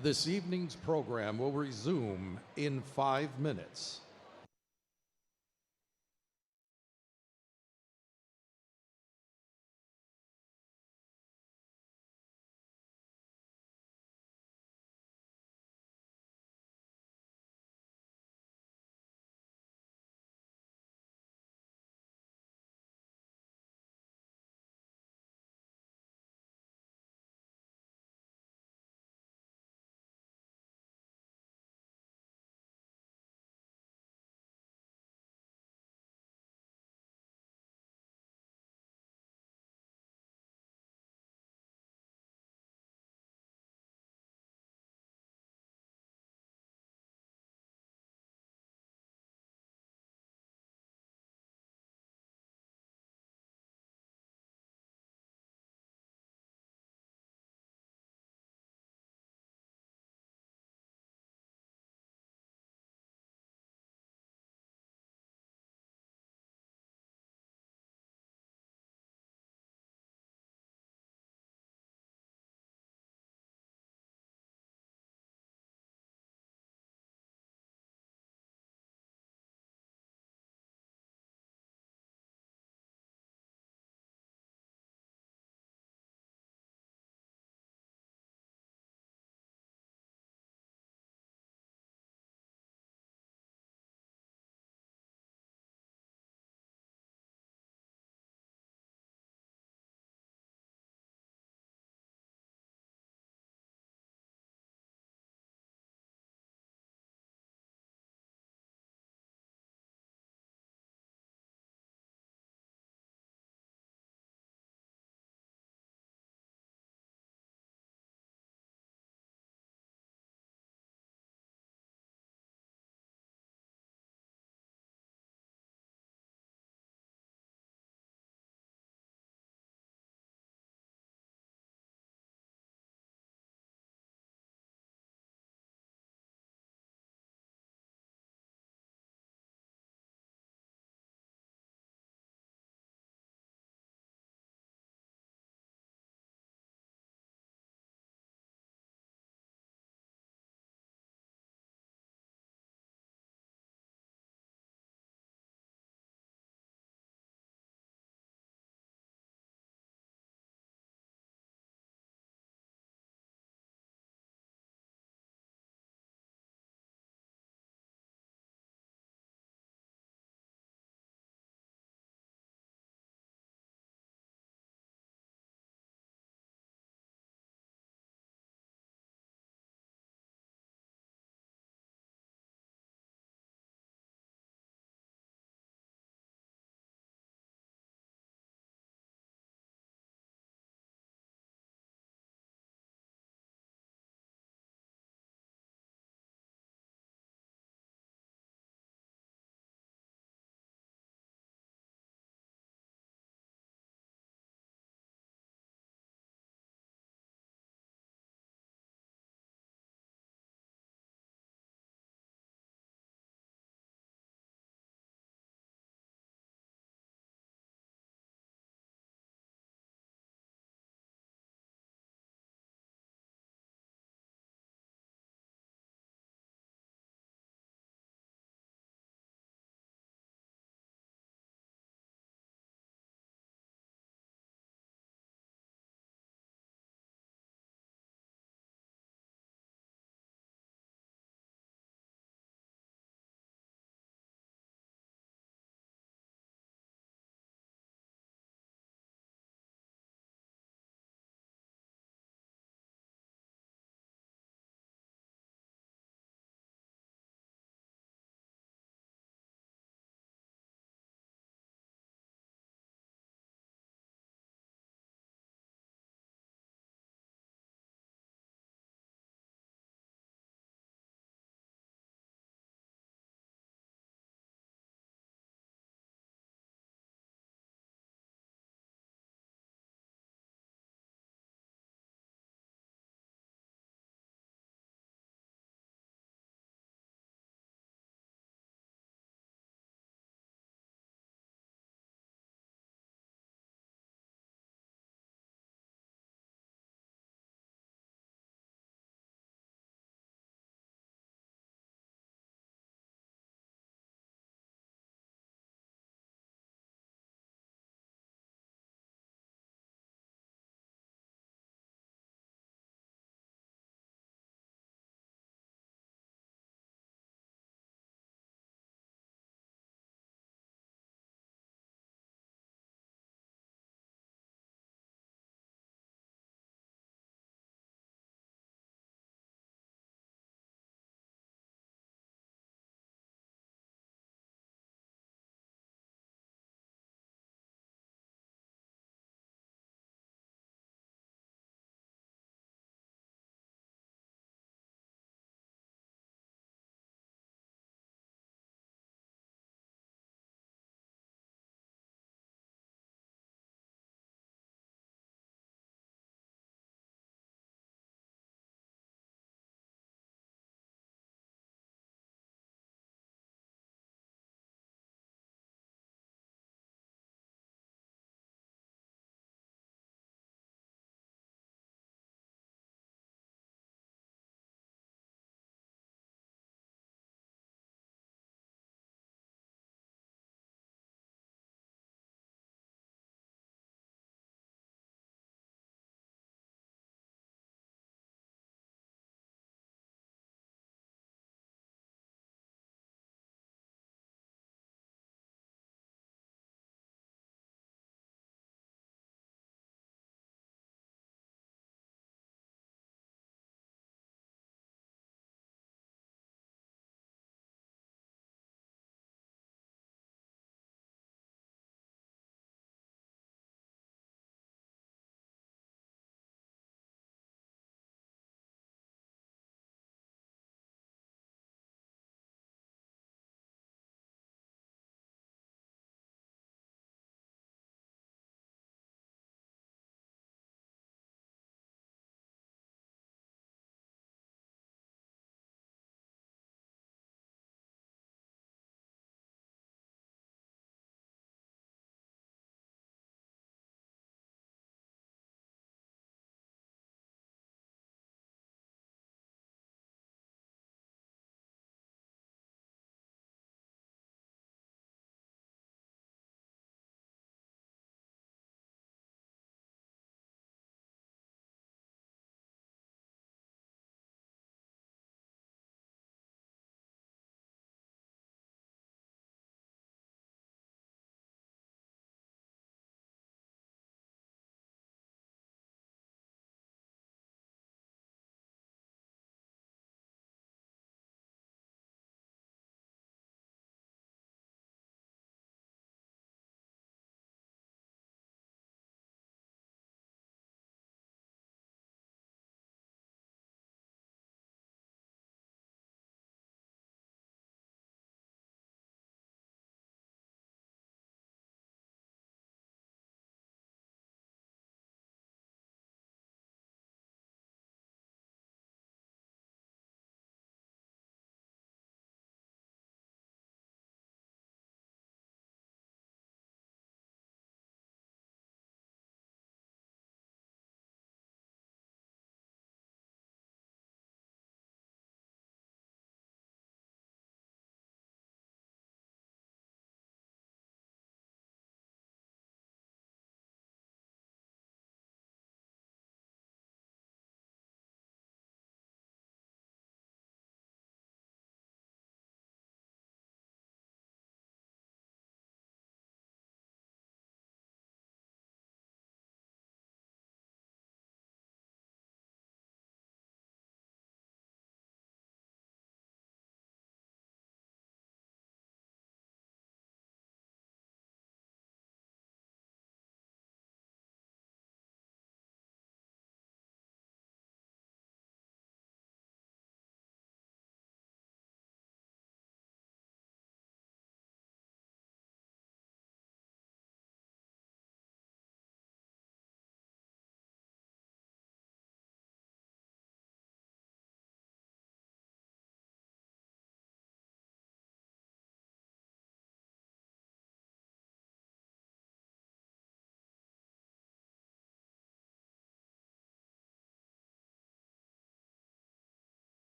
This evening's program will resume in 5 minutes.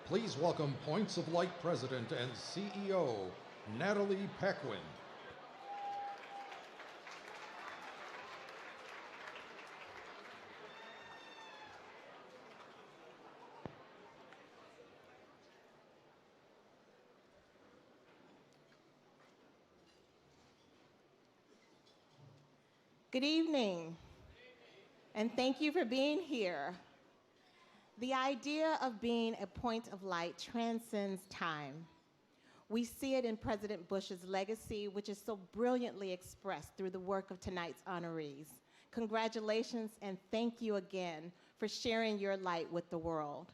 Please welcome Points of Light President and CEO, Natalie Paquin. Good evening, and thank you for being here. The idea of being a point of light transcends time. We see it in President Bush's legacy, which is so brilliantly expressed through the work of tonight's honorees. Congratulations, and thank you again for sharing your light with the world.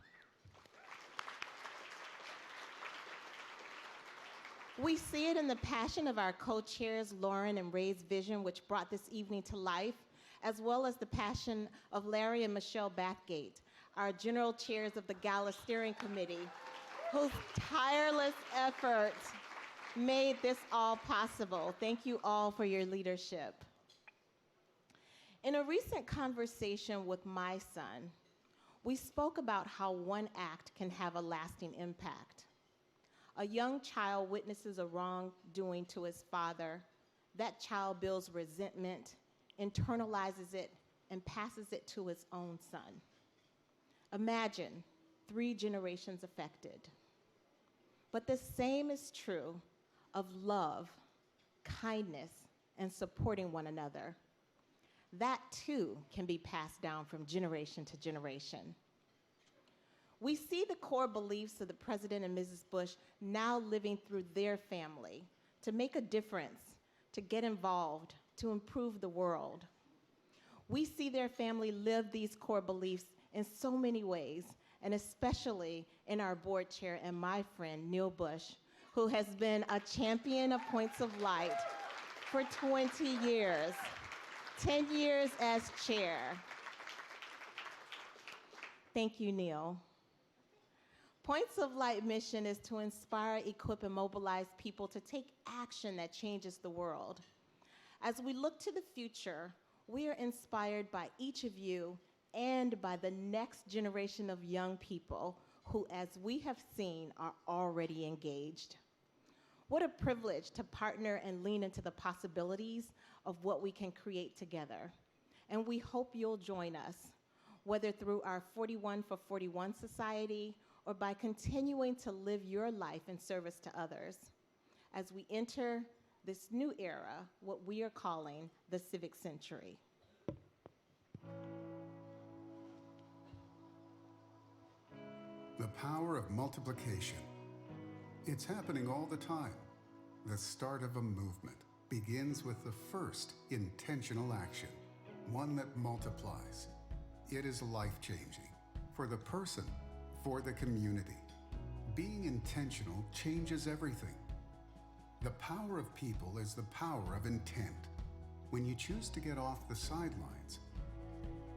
We see it in the passion of our co-chairs, Lauren and Ray's vision, which brought this evening to life, as well as the passion of Larry and Michelle Bathgate, our general chairs of the Gala Steering Committee, whose tireless efforts made this all possible. Thank you all for your leadership. In a recent conversation with my son, we spoke about how one act can have a lasting impact. A young child witnesses a wrongdoing to his father. That child builds resentment, internalizes it, and passes it to his own son. Imagine 3 generations affected. But the same is true of love, kindness, and supporting one another. That too can be passed down from generation to generation. We see the core beliefs of the President and Mrs. Bush now living through their family to make a difference, to get involved, to improve the world. We see their family live these core beliefs in so many ways, and especially in our board chair and my friend, Neil Bush, who has been a champion of Points of Light for 20 years, 10 years as chair. Thank you, Neil. Points of Light mission is to inspire, equip, and mobilize people to take action that changes the world. As we look to the future, we are inspired by each of you and by the next generation of young people who, as we have seen, are already engaged. What a privilege to partner and lean into the possibilities of what we can create together. And we hope you'll join us, whether through our 41 for 41 Society or by continuing to live your life in service to others as we enter this new era, what we are calling the Civic Century. The power of multiplication. It's happening all the time. The start of a movement begins with the first intentional action, one that multiplies. It is life-changing for the person, for the community. Being intentional changes everything. The power of people is the power of intent. When you choose to get off the sidelines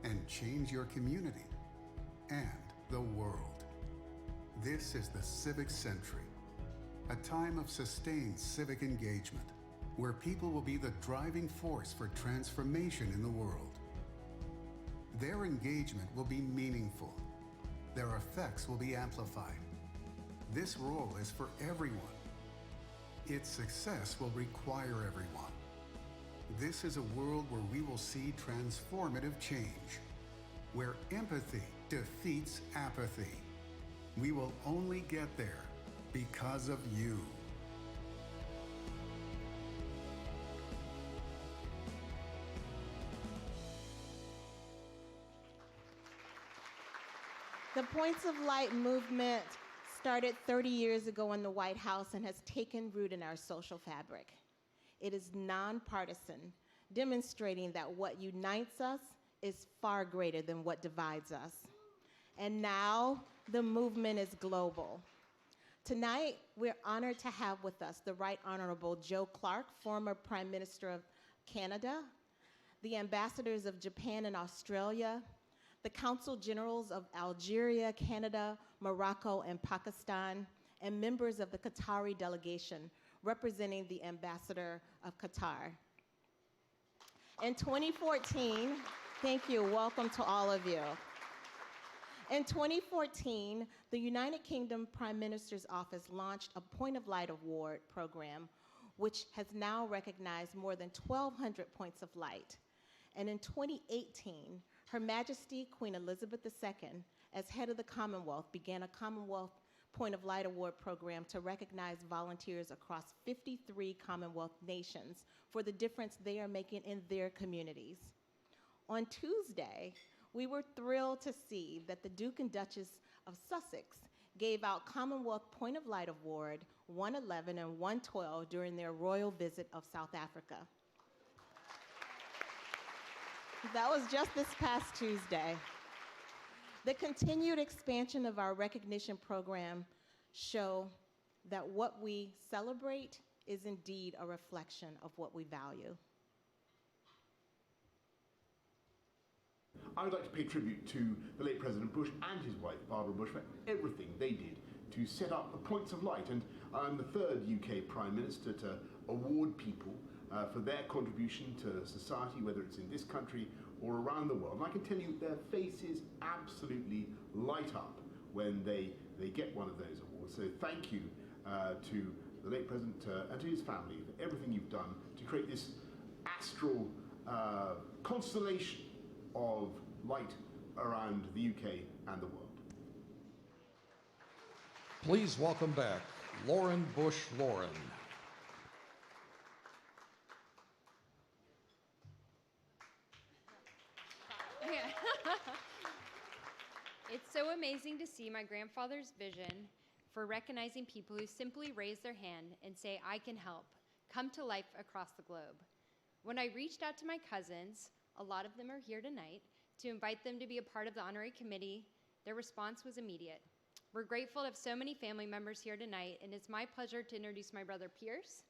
and change your community and the world. This is the Civic Century, a time of sustained civic engagement, where people will be the driving force for transformation in the world. Their engagement will be meaningful. Their effects will be amplified. This role is for everyone. Its success will require everyone. This is a world where we will see transformative change, where empathy defeats apathy. We will only get there because of you. The Points of Light movement started 30 years ago in the White House and has taken root in our social fabric. It is nonpartisan, demonstrating that what unites us is far greater than what divides us. And now, the movement is global. Tonight, we're honored to have with us the Right Honorable Joe Clark, former Prime Minister of Canada, the ambassadors of Japan and Australia, the Consul Generals of Algeria, Canada, Morocco, and Pakistan, and members of the Qatari delegation representing the Ambassador of Qatar. In 2014, thank you, welcome to all of you. In 2014, the United Kingdom Prime Minister's Office launched a Point of Light Award program, which has now recognized more than 1,200 points of light. And in 2018, Her Majesty Queen Elizabeth II, as head of the Commonwealth, began a Commonwealth Point of Light Award program to recognize volunteers across 53 Commonwealth nations for the difference they are making in their communities. On Tuesday, we were thrilled to see that the Duke and Duchess of Sussex gave out Commonwealth Point of Light Award 111 and 112 during their royal visit of South Africa. That was just this past Tuesday. The continued expansion of our recognition program show that what we celebrate is indeed a reflection of what we value. I would like to pay tribute to the late President Bush and his wife, Barbara Bush, for everything they did to set up the Points of Light. And I'm the third UK Prime Minister to award people for their contribution to society, whether it's in this country or around the world. And I can tell you their faces absolutely light up when they get one of those awards. So thank you to the late President and to his family for everything you've done to create this astral constellation of light around the UK and the world. Please welcome back Lauren Bush Lauren. It's so amazing to see my grandfather's vision for recognizing people who simply raise their hand and say, "I can help," come to life across the globe. When I reached out to my cousins, a lot of them are here tonight, to invite them to be a part of the Honorary Committee, their response was immediate. We're grateful to have so many family members here tonight, and it's my pleasure to introduce my brother Pierce,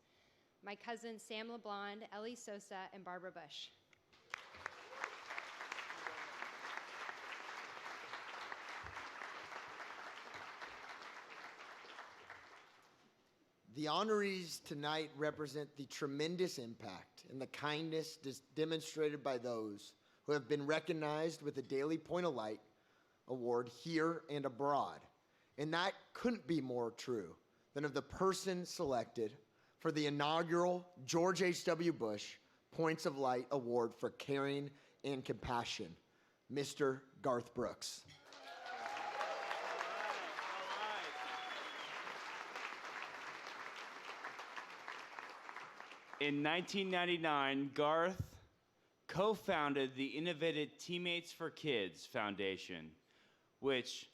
my cousins Sam LeBlond, Ellie Sosa, and Barbara Bush. The honorees tonight represent the tremendous impact and the kindness demonstrated by those who have been recognized with the Daily Point of Light Award here and abroad. And that couldn't be more true than of the person selected for the inaugural George H.W. Bush Points of Light Award for Caring and Compassion, Mr. Garth Brooks. In 1999, Garth co-founded the innovative Teammates for Kids Foundation, which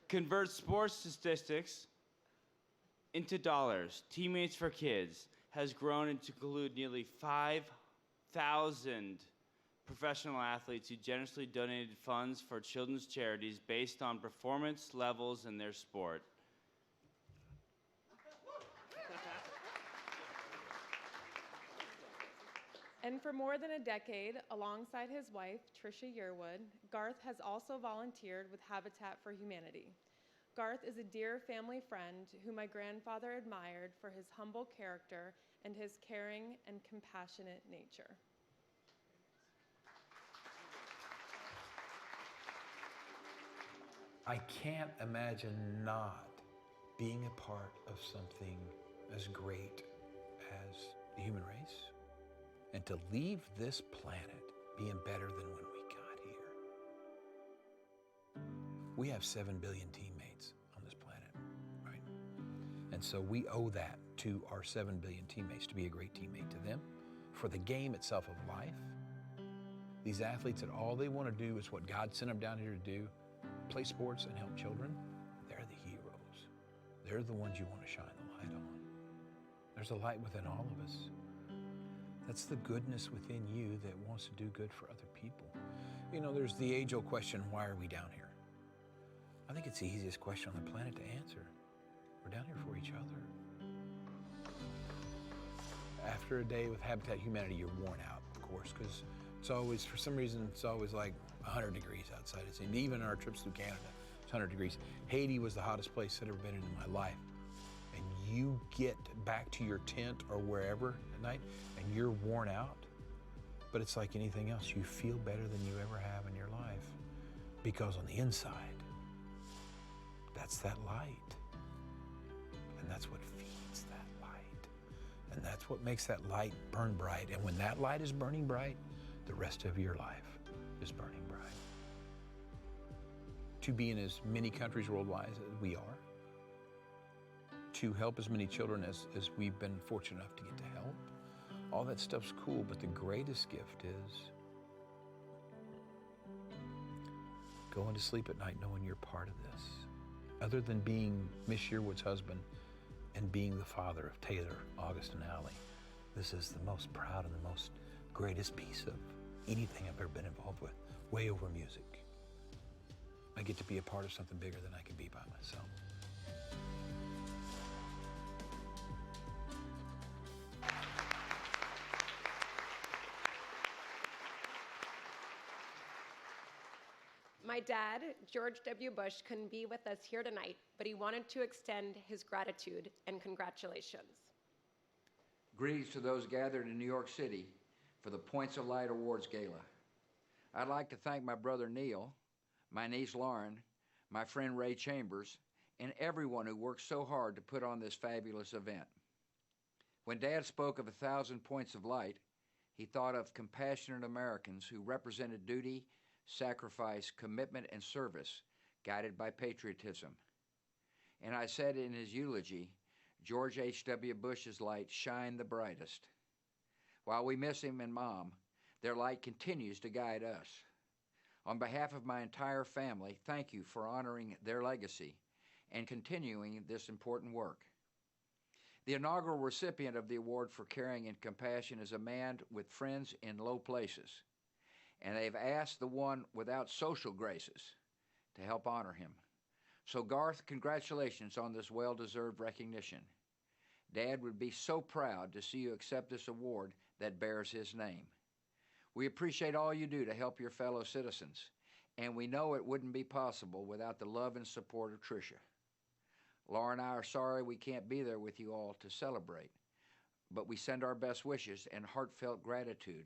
converts sports statistics into dollars. Teammates for Kids has grown to include nearly 5,000 professional athletes who generously donated funds for children's charities based on performance levels in their sport. And for more than a decade, alongside his wife, Tricia Yearwood, Garth has also volunteered with Habitat for Humanity. Garth is a dear family friend who my grandfather admired for his humble character and his caring and compassionate nature. I can't imagine not being a part of something as great as the human race, and to leave this planet being better than when we got here. We have 7 billion teammates on this planet, right? And so we owe that to our 7 billion teammates to be a great teammate to them, for the game itself of life. These athletes that all they want to do is what God sent them down here to do, play sports and help children. They're the heroes. They're the ones you want to shine the light on. There's a light within all of us. That's the goodness within you that wants to do good for other people. You know, there's the age-old question, why are we down here? I think it's the easiest question on the planet to answer. We're down here for each other. After a day with Habitat Humanity, you're worn out, of course, because it's always, for some reason, it's always like 100 degrees outside. It seemed, even our trips through Canada, it's 100 degrees. Haiti was the hottest place I'd ever been in my life. And you get back to your tent or wherever at night, and you're worn out, But it's like anything else. You feel better than you ever have in your life because on the inside, that's that light. And that's what feeds that light. And that's what makes that light burn bright. And when that light is burning bright, the rest of your life is burning bright. To be in as many countries worldwide as we are, to help as many children as we've been fortunate enough to get to help, all that stuff's cool, but the greatest gift is going to sleep at night knowing you're part of this. Other than being Miss Sherwood's husband and being the father of Taylor, August, and Allie, this is the most proud and the most greatest piece of anything I've ever been involved with, way over music. I get to be a part of something bigger than I can be by myself. My dad, George W. Bush, couldn't be with us here tonight, but he wanted to extend his gratitude and congratulations. Greetings to those gathered in New York City for the Points of Light Awards Gala. I'd like to thank my brother Neil, my niece Lauren, my friend Ray Chambers, and everyone who worked so hard to put on this fabulous event. When Dad spoke of 1,000 points of light, he thought of compassionate Americans who represented duty, sacrifice, commitment, and service, guided by patriotism. And I said in his eulogy, George H.W. Bush's light shined the brightest. While we miss him and Mom, their light continues to guide us. On behalf of my entire family, thank you for honoring their legacy and continuing this important work. The inaugural recipient of the award for caring and compassion is a man with friends in low places, and they've asked the one without social graces to help honor him. So Garth, congratulations on this well-deserved recognition. Dad would be so proud to see you accept this award that bears his name. We appreciate all you do to help your fellow citizens, and we know it wouldn't be possible without the love and support of Tricia. Laura and I are sorry we can't be there with you all to celebrate, but we send our best wishes and heartfelt gratitude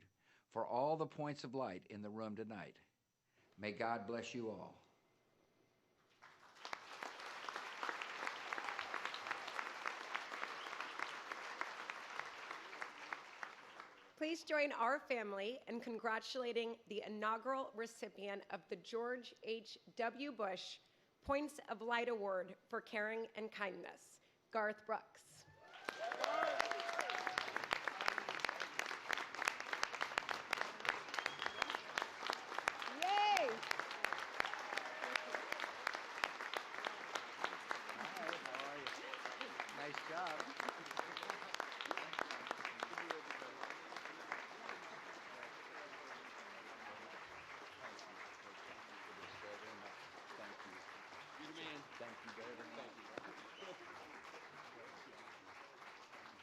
for all the points of light in the room tonight. May God bless you all. Please join our family in congratulating the inaugural recipient of the George H.W. Bush Points of Light Award for Caring and Kindness, Garth Brooks. Yay! Nice job. Thank you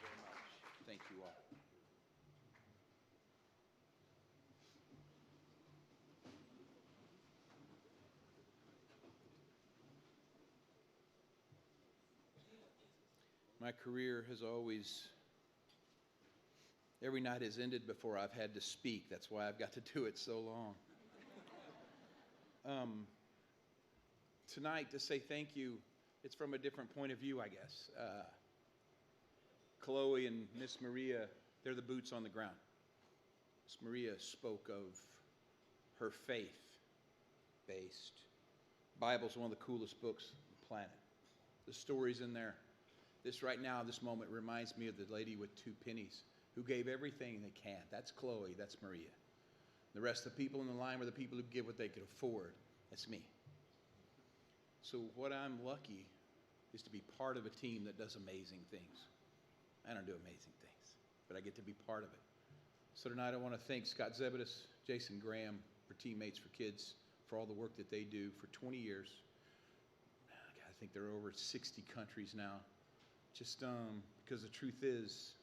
very much. Thank you all. My career has always, every night has ended before I've had to speak. That's why I've got to do it so long. Tonight, to say thank you, it's from a different point of view, I guess. Chloe and Miss Maria, they're the boots on the ground. Miss Maria spoke of her faith-based. Bible's one of the coolest books on the planet. The stories in there. This right now, this moment reminds me of the lady with 2 pennies who gave everything they can. That's Chloe, that's Maria. The rest of the people in the line were the people who give what they could afford. That's me. So what I'm lucky is to be part of a team that does amazing things. I don't do amazing things, but I get to be part of it. So tonight I want to thank Scott Zebedis, Jason Graham, for Teammates for Kids, for all the work that they do for 20 years. God, I think they're over 60 countries now. Just because the truth is,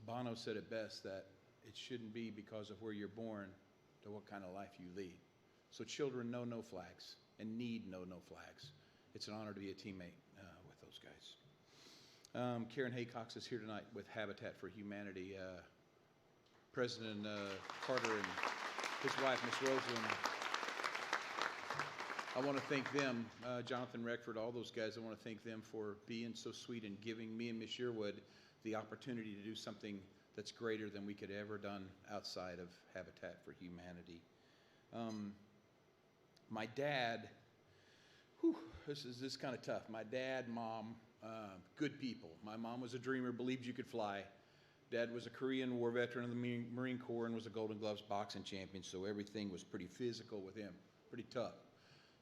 Bono said it best, that it shouldn't be because of where you're born to what kind of life you lead. So children know no flags and need know no flags. It's an honor to be a teammate with those guys. Karen Haycox is here tonight with Habitat for Humanity. President Carter and his wife, Miss Rosalind. I want to thank them, Jonathan Reckford, all those guys. I want to thank them for being so sweet and giving me and Miss Yearwood the opportunity to do something that's greater than we could ever done outside of Habitat for Humanity. My dad, this is kind of tough. My dad, mom, good people. My mom was a dreamer, believed you could fly. Dad was a Korean War veteran of the Marine Corps and was a Golden Gloves boxing champion, so everything was pretty physical with him, pretty tough.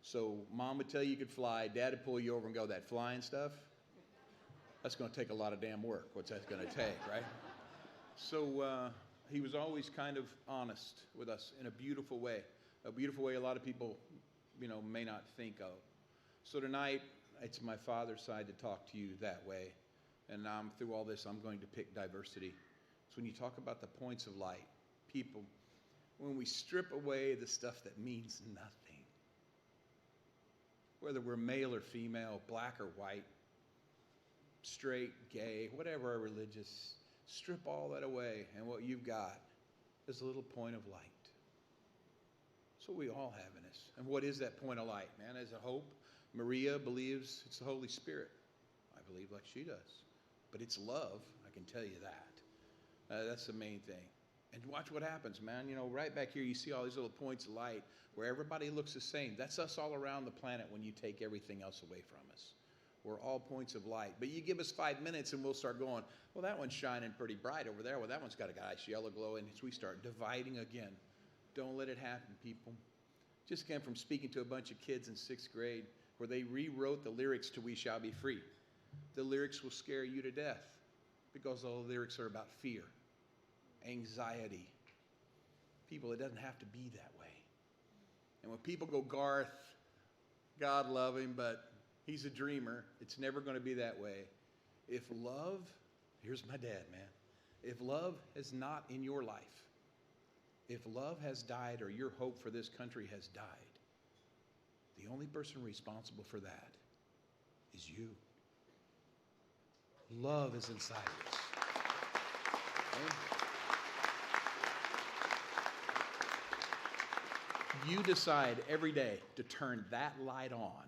So mom would tell you could fly, dad would pull you over and go, that flying stuff, that's going to take a lot of damn work. What's that going to take, right? So he was always kind of honest with us in a beautiful way a lot of people, may not think of. So tonight, it's my father's side to talk to you that way. And through all this, I'm going to pick diversity. So when you talk about the points of light, people, when we strip away the stuff that means nothing, whether we're male or female, black or white, straight, gay, whatever our religious, strip all that away, and what you've got is a little point of light. That's what we all have in us. And what is that point of light, man? As a hope, Maria believes it's the Holy Spirit. I believe like she does. But it's love, I can tell you that. That's the main thing. And watch what happens, man. Right back here, you see all these little points of light where everybody looks the same. That's us all around the planet when you take everything else away from us. We're all points of light. But you give us 5 minutes and we'll start going, well, that one's shining pretty bright over there. Well, that one's got a nice yellow glow. And we start dividing again. Don't let it happen, people. Just came from speaking to a bunch of kids in 6th grade where they rewrote the lyrics to We Shall Be Free. The lyrics will scare you to death because all the lyrics are about fear, anxiety. People, it doesn't have to be that way. And when people go, Garth, God love him, but he's a dreamer, it's never going to be that way. If love, here's my dad, man. If love is not in your life, if love has died or your hope for this country has died, the only person responsible for that is you. Love is inside of us. Okay? You decide every day to turn that light on.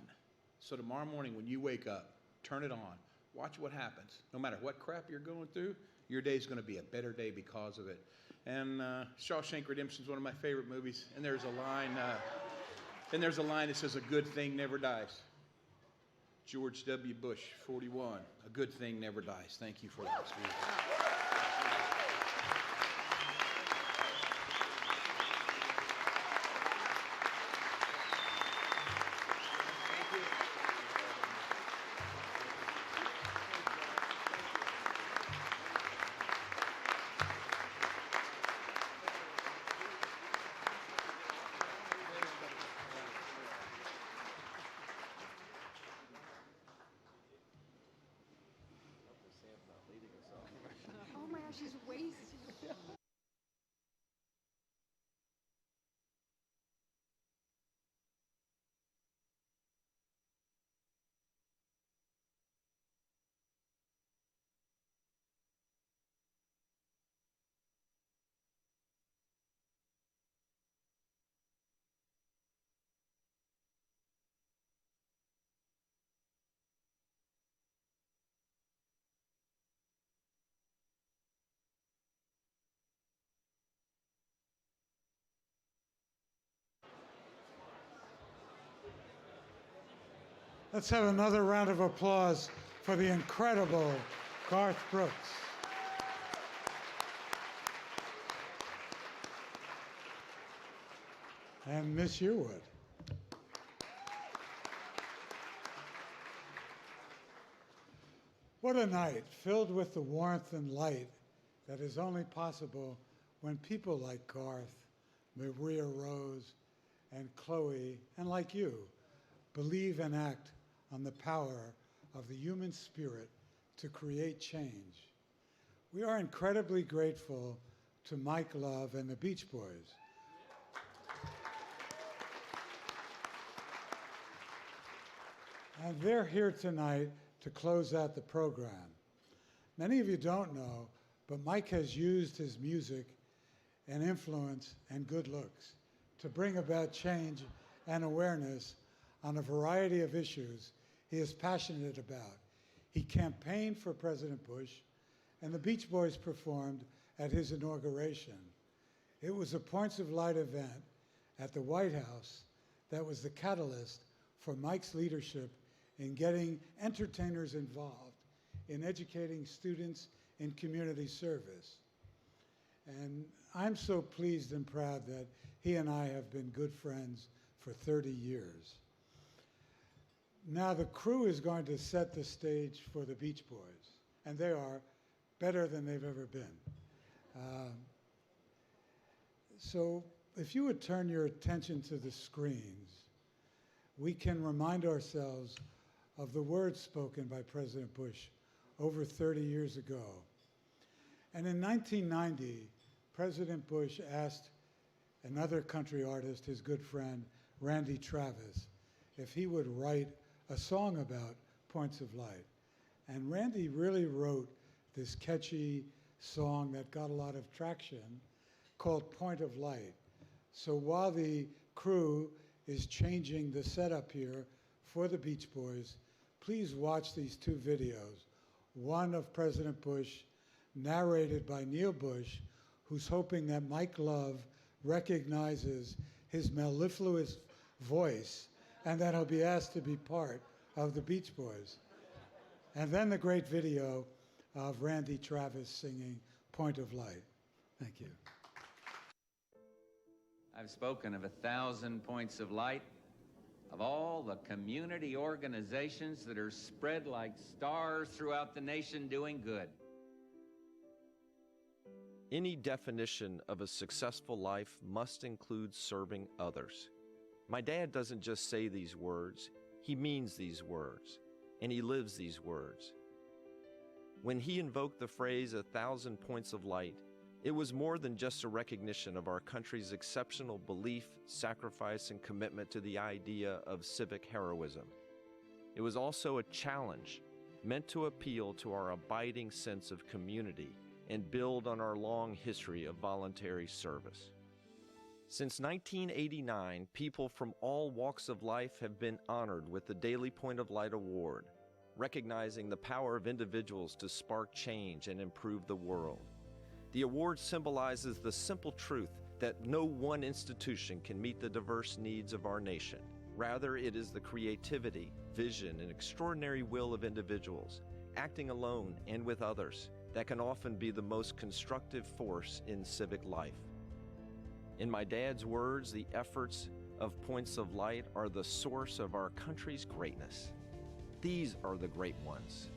So tomorrow morning when you wake up, turn it on. Watch what happens. No matter what crap you're going through, your day's going to be a better day because of it. And Shawshank Redemption is one of my favorite movies. And there's a line that says, "A good thing never dies." George W. Bush, 41. A good thing never dies. Thank you for that. She's wasted. Let's have another round of applause for the incredible Garth Brooks. And Miss Yearwood. What a night filled with the warmth and light that is only possible when people like Garth, Maria Rose, and Chloe, and like you, believe and act on the power of the human spirit to create change. We are incredibly grateful to Mike Love and the Beach Boys. And they're here tonight to close out the program. Many of you don't know, but Mike has used his music and influence and good looks to bring about change and awareness on a variety of issues he is passionate about. He campaigned for President Bush, and the Beach Boys performed at his inauguration. It was a Points of Light event at the White House that was the catalyst for Mike's leadership in getting entertainers involved in educating students in community service. And I'm so pleased and proud that he and I have been good friends for 30 years. Now the crew is going to set the stage for the Beach Boys, and they are better than they've ever been. So if you would turn your attention to the screens, we can remind ourselves of the words spoken by President Bush over 30 years ago. And in 1990, President Bush asked another country artist, his good friend, Randy Travis, if he would write a song about Points of Light. And Randy really wrote this catchy song that got a lot of traction called Point of Light. So while the crew is changing the setup here for the Beach Boys, please watch these two videos. One of President Bush, narrated by Neil Bush, who's hoping that Mike Love recognizes his mellifluous voice and that he'll be asked to be part of the Beach Boys. And then the great video of Randy Travis singing Point of Light. Thank you. I've spoken of 1,000 points of light, of all the community organizations that are spread like stars throughout the nation doing good. Any definition of a successful life must include serving others. My dad doesn't just say these words, he means these words, and he lives these words. When he invoked the phrase 1,000 points of light, it was more than just a recognition of our country's exceptional belief, sacrifice, and commitment to the idea of civic heroism. It was also a challenge meant to appeal to our abiding sense of community and build on our long history of voluntary service. Since 1989, people from all walks of life have been honored with the Daily Point of Light Award, recognizing the power of individuals to spark change and improve the world. The award symbolizes the simple truth that no one institution can meet the diverse needs of our nation. Rather, it is the creativity, vision, and extraordinary will of individuals, acting alone and with others, that can often be the most constructive force in civic life. In my dad's words, the efforts of Points of Light are the source of our country's greatness. These are the great ones,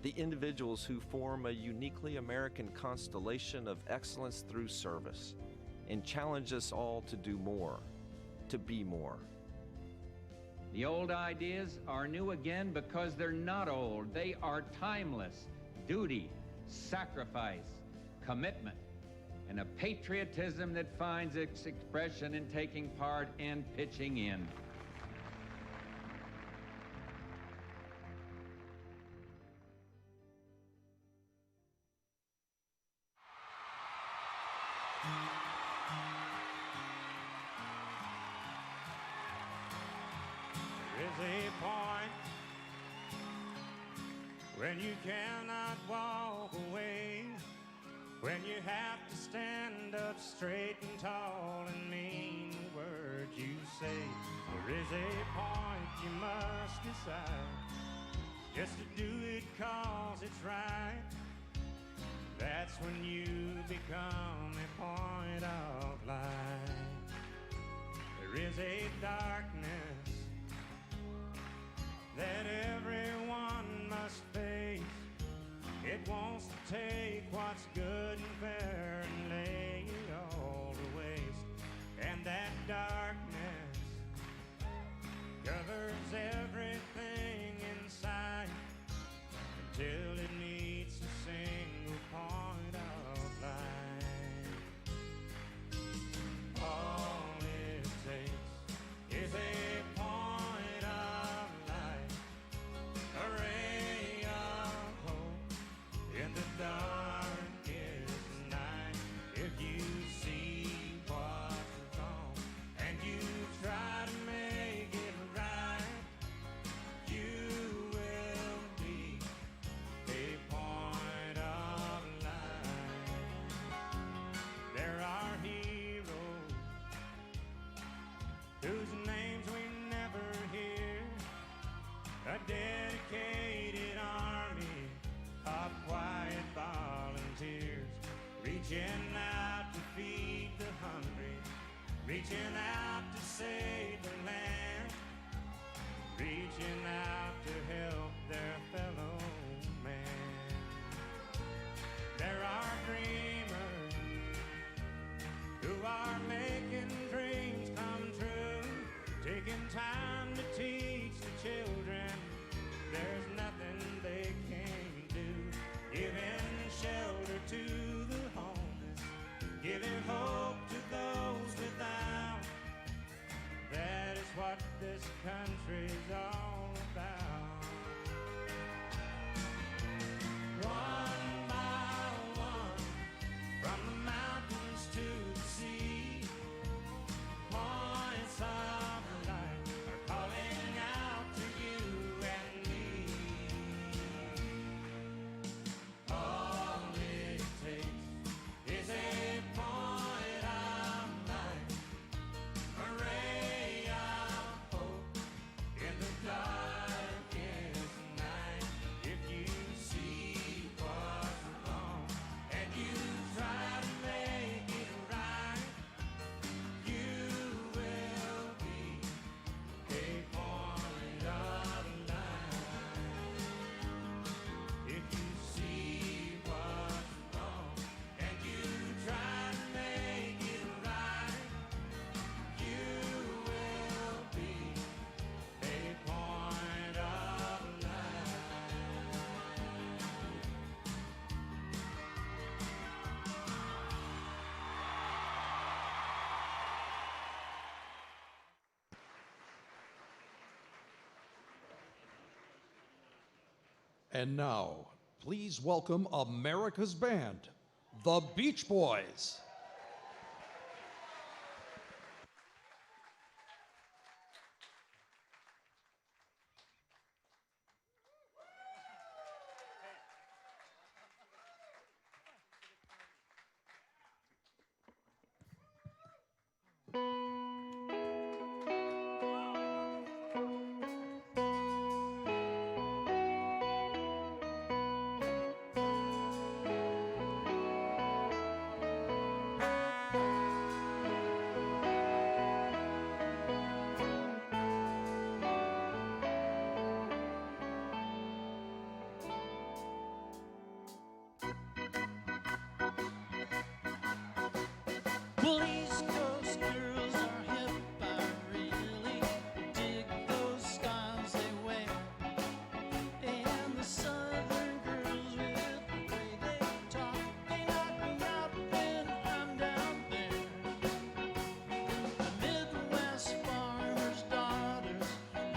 the individuals who form a uniquely American constellation of excellence through service, and challenge us all to do more, to be more. The old ideas are new again because they're not old. They are timeless. Duty, sacrifice, commitment, and a patriotism that finds its expression in taking part and pitching in. There is a point when you cannot walk away, when you have to stand up straight and tall and mean the words you say. There is a point you must decide just to do it 'cause it's right. That's when you become a point of light. There is a darkness that everyone must face. It wants to take what's good and fair and lay it all to waste. And that darkness covers everything inside until it meets a single point of light. All it takes is a point of light, a ray of hope in the darkest night. If whose names we never hear. A dedicated army of quiet volunteers, reaching out to feed the hungry, reaching out to save the land, reaching out to help their fellow man. There are dreamers who are making dreams come true, taking time to teach the children there's nothing they can't do, giving shelter to the homeless, giving hope to those without. That is what this country's all about. One by one, from the mountains to the sea, points of light are calling out to you and me. All it takes is a point of light, a ray of hope in the darkest night. If you see what's wrong and you try to make it right, you will be a point of light. If you see what's wrong and you try to make it right, you will be a point of light. And now, please welcome America's band, the Beach Boys. Well, East Coast girls are hip, I really dig those styles they wear. And the Southern girls with the way they talk, they knock me out when I'm down there. The Midwest farmers' daughters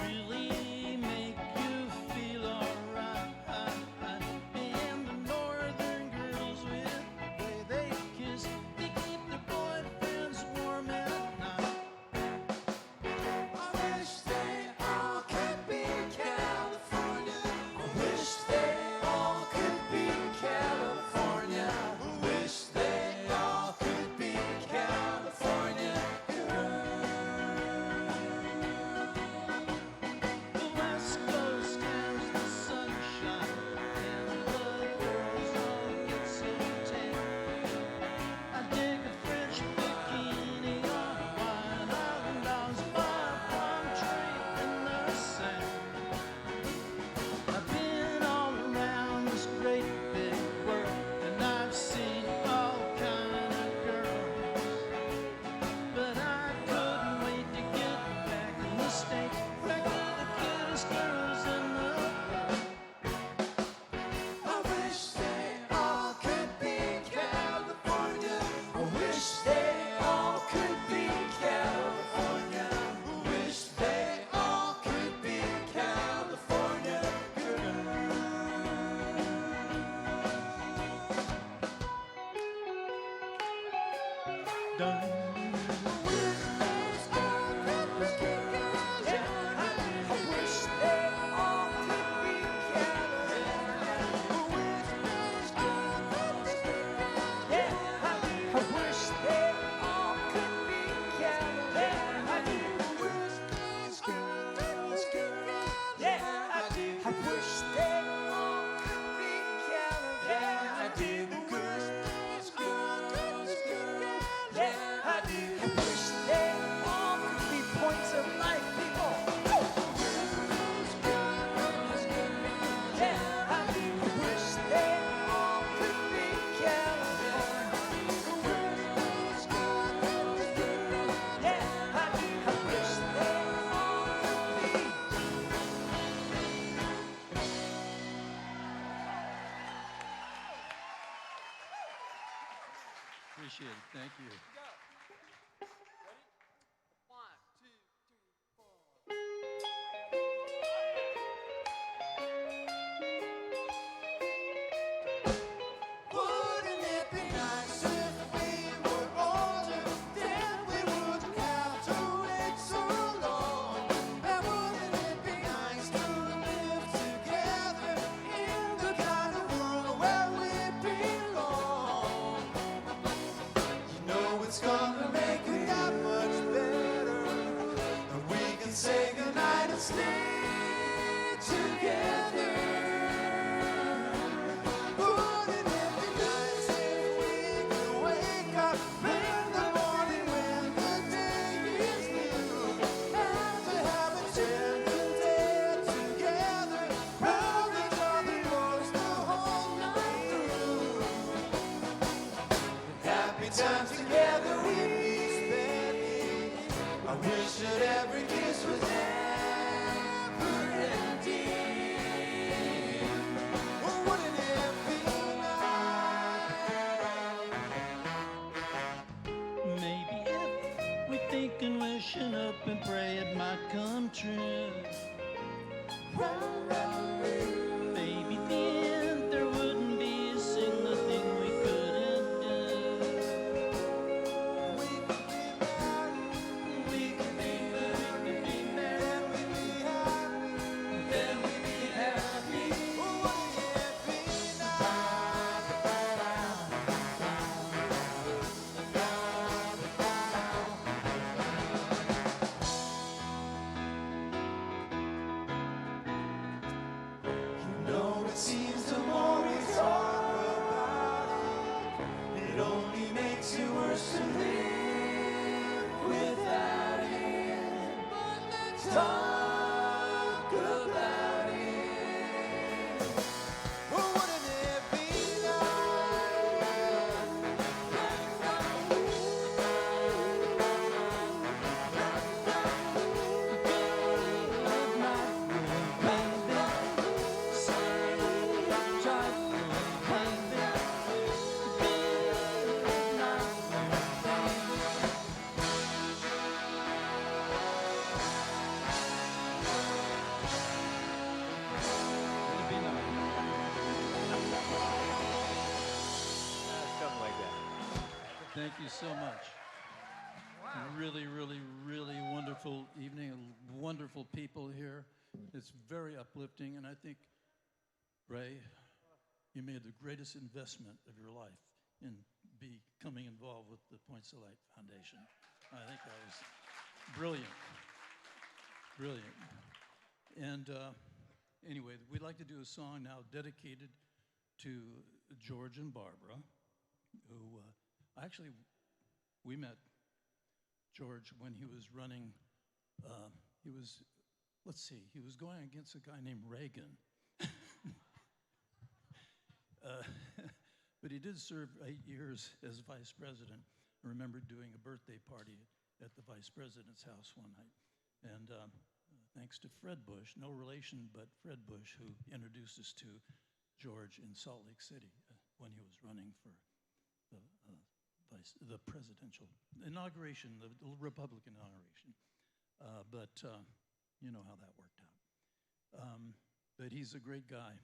really make you feel alright. And the Northern girls with the way they kiss, they keep their boyfriends warm at night. I wish they all could be California. I wish they all could be California. I wish they all could be California. The West Coast has the sunshine, and the girls all get so tan. I dig a French bikini on a White Island dogs by a palm tree in the sand. I've been all around this great big world, and I've seen all kind of girls, but I couldn't wait to get back in the States, back to the cutest girls in the world. I wish they all could be California. I wish they all could be California. I wish they all could be California girls. I wish they all could be California. stay together. Wouldn't it be nice if we could wake up in the morning when the day is new, and to have a gentle day together, round each other close the whole night through. Happy times together we spend. I wish that every kiss was never ending. Oh, wouldn't it be nice? Maybe if we think and wishing up and pray it might come true. Maybe then there wouldn't be a single thing we couldn't do. We could be married, we could be married, we'd be happy, then we'd be happy. Wouldn't it be You know it seems the more we talk about it, it only makes it worse to live without it. But let's talk about it. Oh, wouldn't it be Something like that. Thank you so much. Really, really, really wonderful evening, and wonderful people here. It's very uplifting, and I think, Ray, you made the greatest investment of your life in becoming involved with the Points of Light Foundation. I think that was brilliant. Brilliant. And anyway, we'd like to do a song now dedicated to George and Barbara, who actually, we met George when he was running, he was going against a guy named Reagan. But he did serve 8 years as vice president. I remember doing a birthday party at the vice president's house one night. And thanks to Fred Bush, no relation, but Fred Bush, who introduced us to George in Salt Lake City when he was running for the presidential inauguration, the Republican inauguration. But you know how that worked out. But he's a great guy.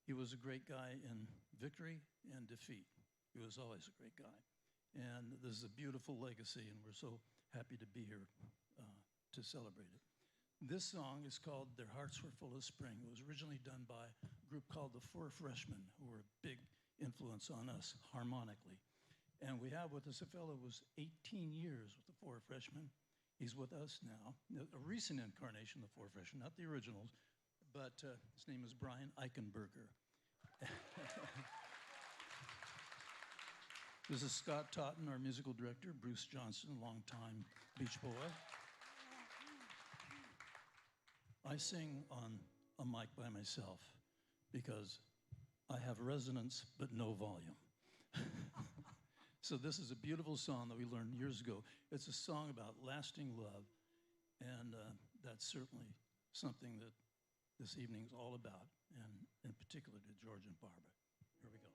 He was a great guy in victory and defeat. He was always a great guy. And this is a beautiful legacy, and we're so happy to be here to celebrate it. This song is called Their Hearts Were Full of Spring. It was originally done by a group called the Four Freshmen, who were a big influence on us harmonically. And we have with us a fellow who was 18 years with the Four Freshmen. He's with us now, a recent incarnation of the Four Freshmen, not the originals, but his name is Brian Eichenberger. This is Scott Totten, our musical director, Bruce Johnson, longtime Beach Boy. I sing on a mic by myself because I have resonance but no volume. So this is a beautiful song that we learned years ago. It's a song about lasting love, and that's certainly something that this evening is all about, and in particular to George and Barbara. Here we go.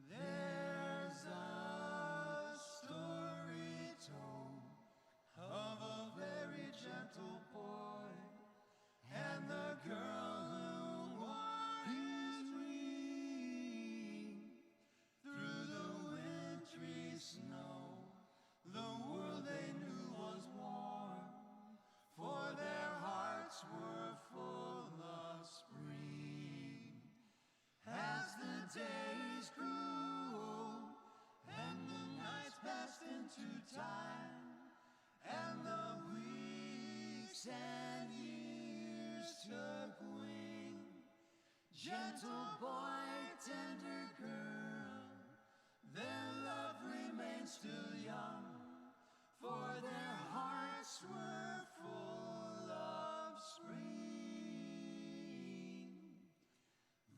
There's a story told of a very gentle boy and the girl who wore his ring through the wintry snow. and years took wing. Gentle boy, tender girl, their love remained still young, for their hearts were full of spring.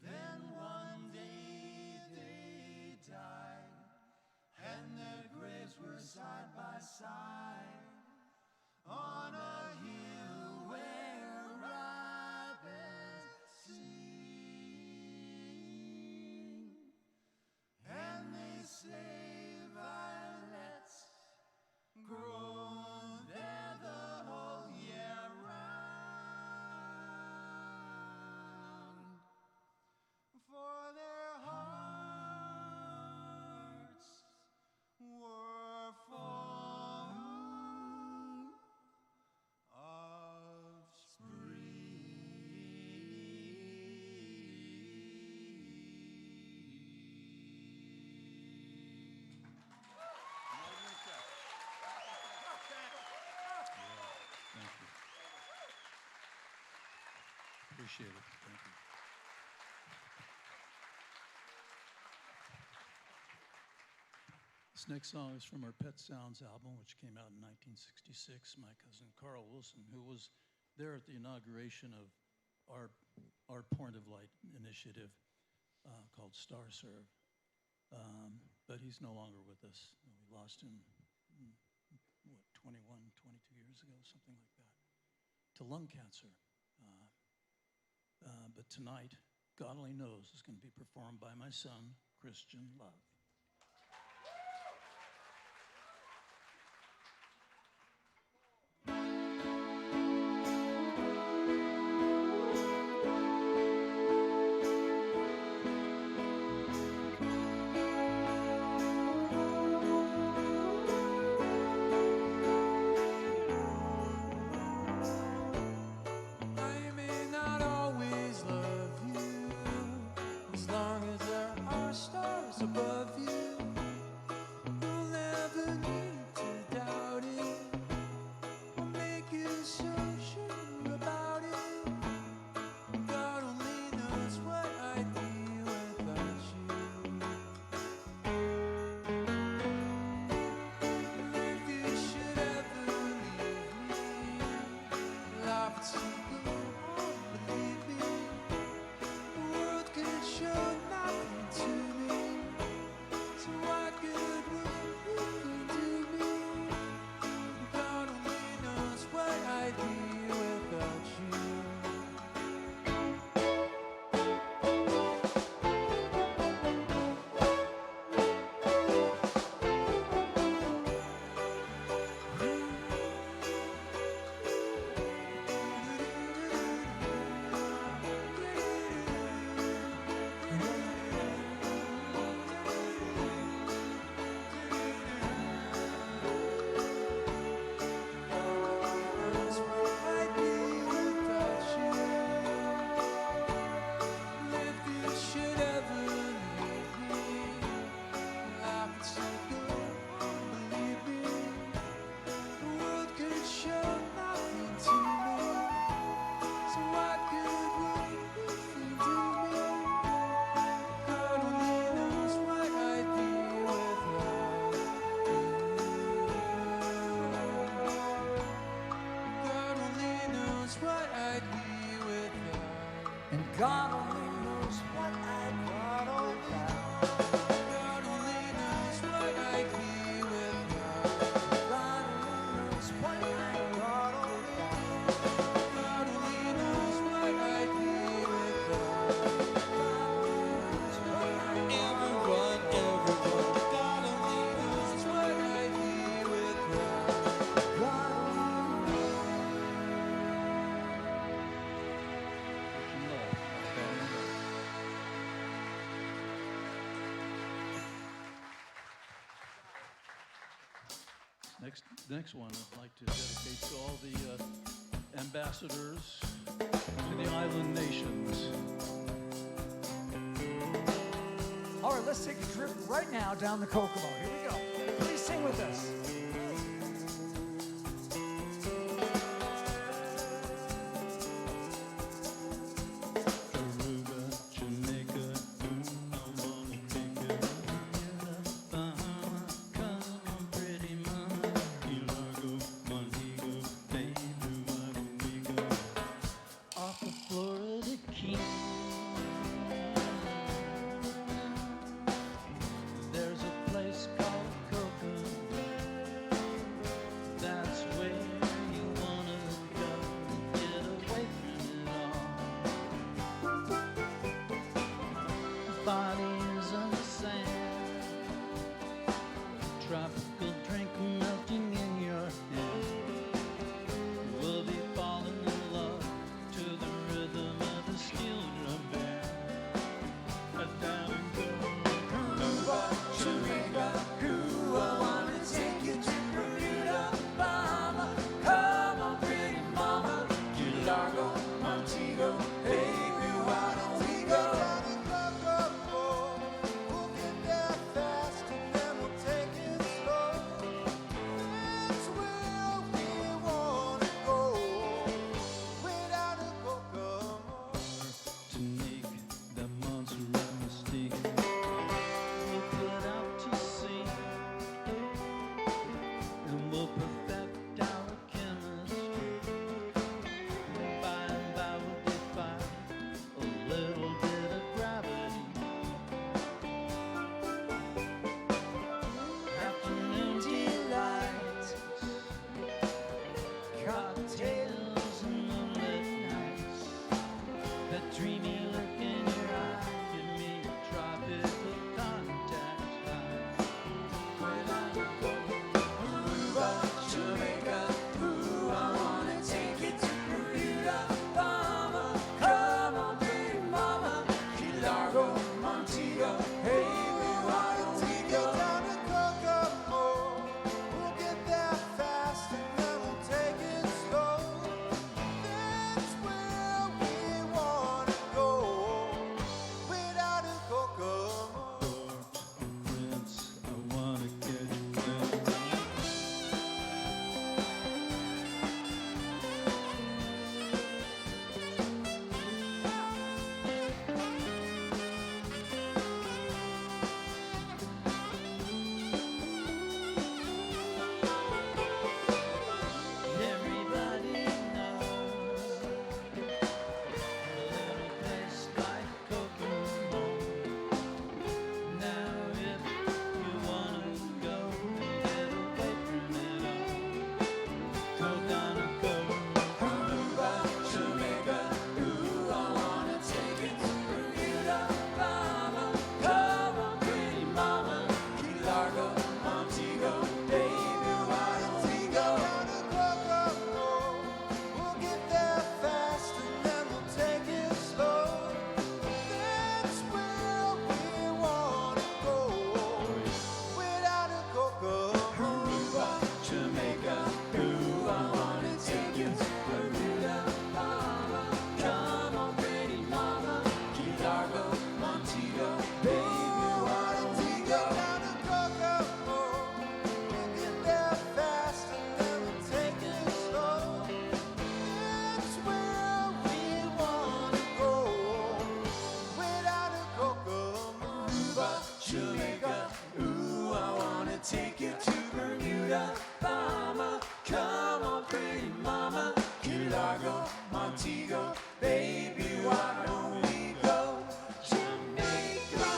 Then one day they died, and their graves were side by side on a hill where rabbits sing. And they say violets grow there the whole year round, for their hearts were full of Thank you. Appreciate it. Thank you. This next song is from our Pet Sounds album, which came out in 1966. My cousin Carl Wilson, who was there at the inauguration of our Point of Light initiative called Star Serve. But he's no longer with us. We lost him, 21, 22 years ago, something like that, to lung cancer. But tonight, God Only Knows is going to be performed by my son, Christian Love. I may not always love you, as long as there are stars above you. You'll never need to doubt it, or make you so sure about it. God only knows what I'd be without you. If you should ever leave me, life would still go on, believe me. The world could show nothing to me, so what good would you do me? God only knows what I'd be without you. That's what I'd be without you. If you should ever leave me, life would still go on, believe me. The world could show nothing to me, so what good would anything do me? God only knows what I'd be without you. God only knows what I'd be without. And God only knows what I'd be without. God only knows what I'd be without. God only knows what I'd God only knows what I'd be without. Everyone, God only knows what I'd be without. God only Next one I'd like to dedicate to all the ambassadors to the island nations. All right, let's take a trip right now down the Kokomo. Here we go. Please sing with us. Bahama, Key Largo, Montego, baby, why don't we go Jamaica?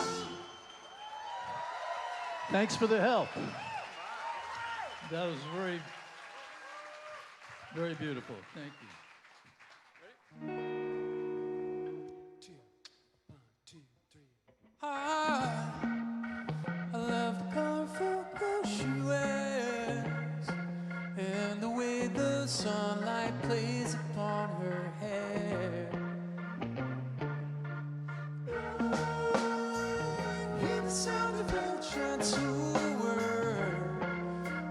Thanks for the help. That was very, very beautiful. Thank you. I love the colorful clothes she wears and the way the sunlight plays upon her hair. Hear the sound of her transfer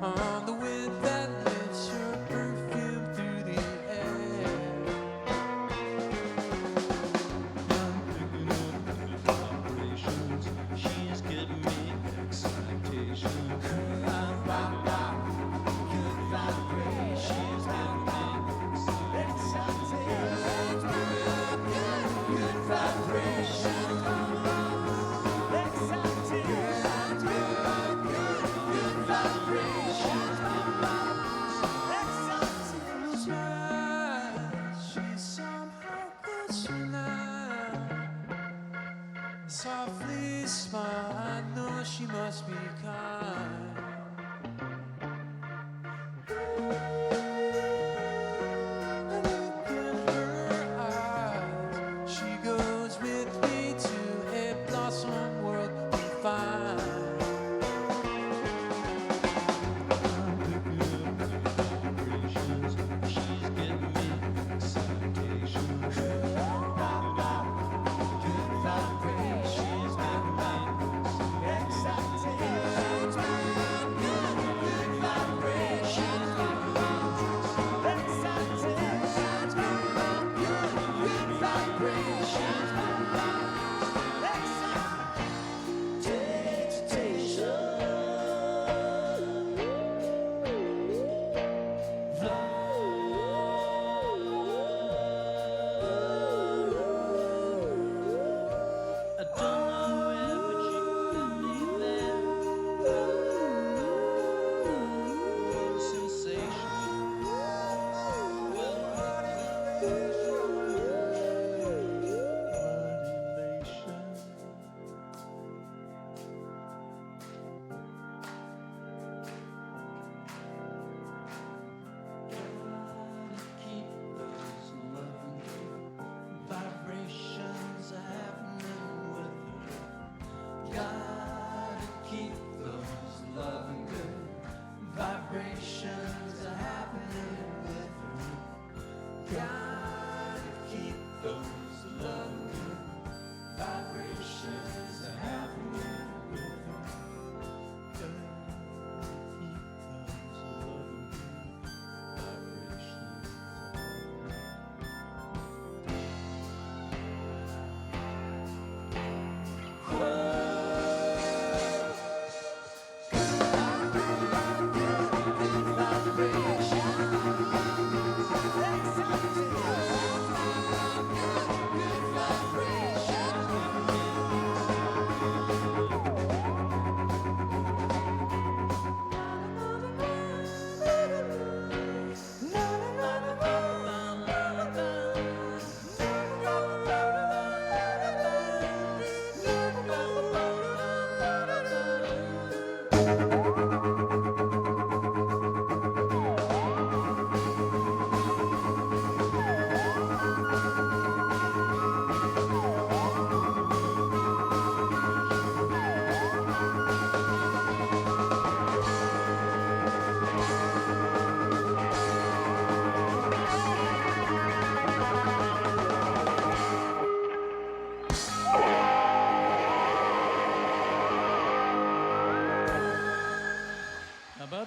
on the wind that lifts her perfume through the air. She's giving me excitation. Good vibrations. She's giving me excitation. Good vibrations. She's somehow closer now. Softly smile, I know she must be kind. A look in her eyes, she goes with me to a blossom world we find. She's giving me excitation. Good vibrations.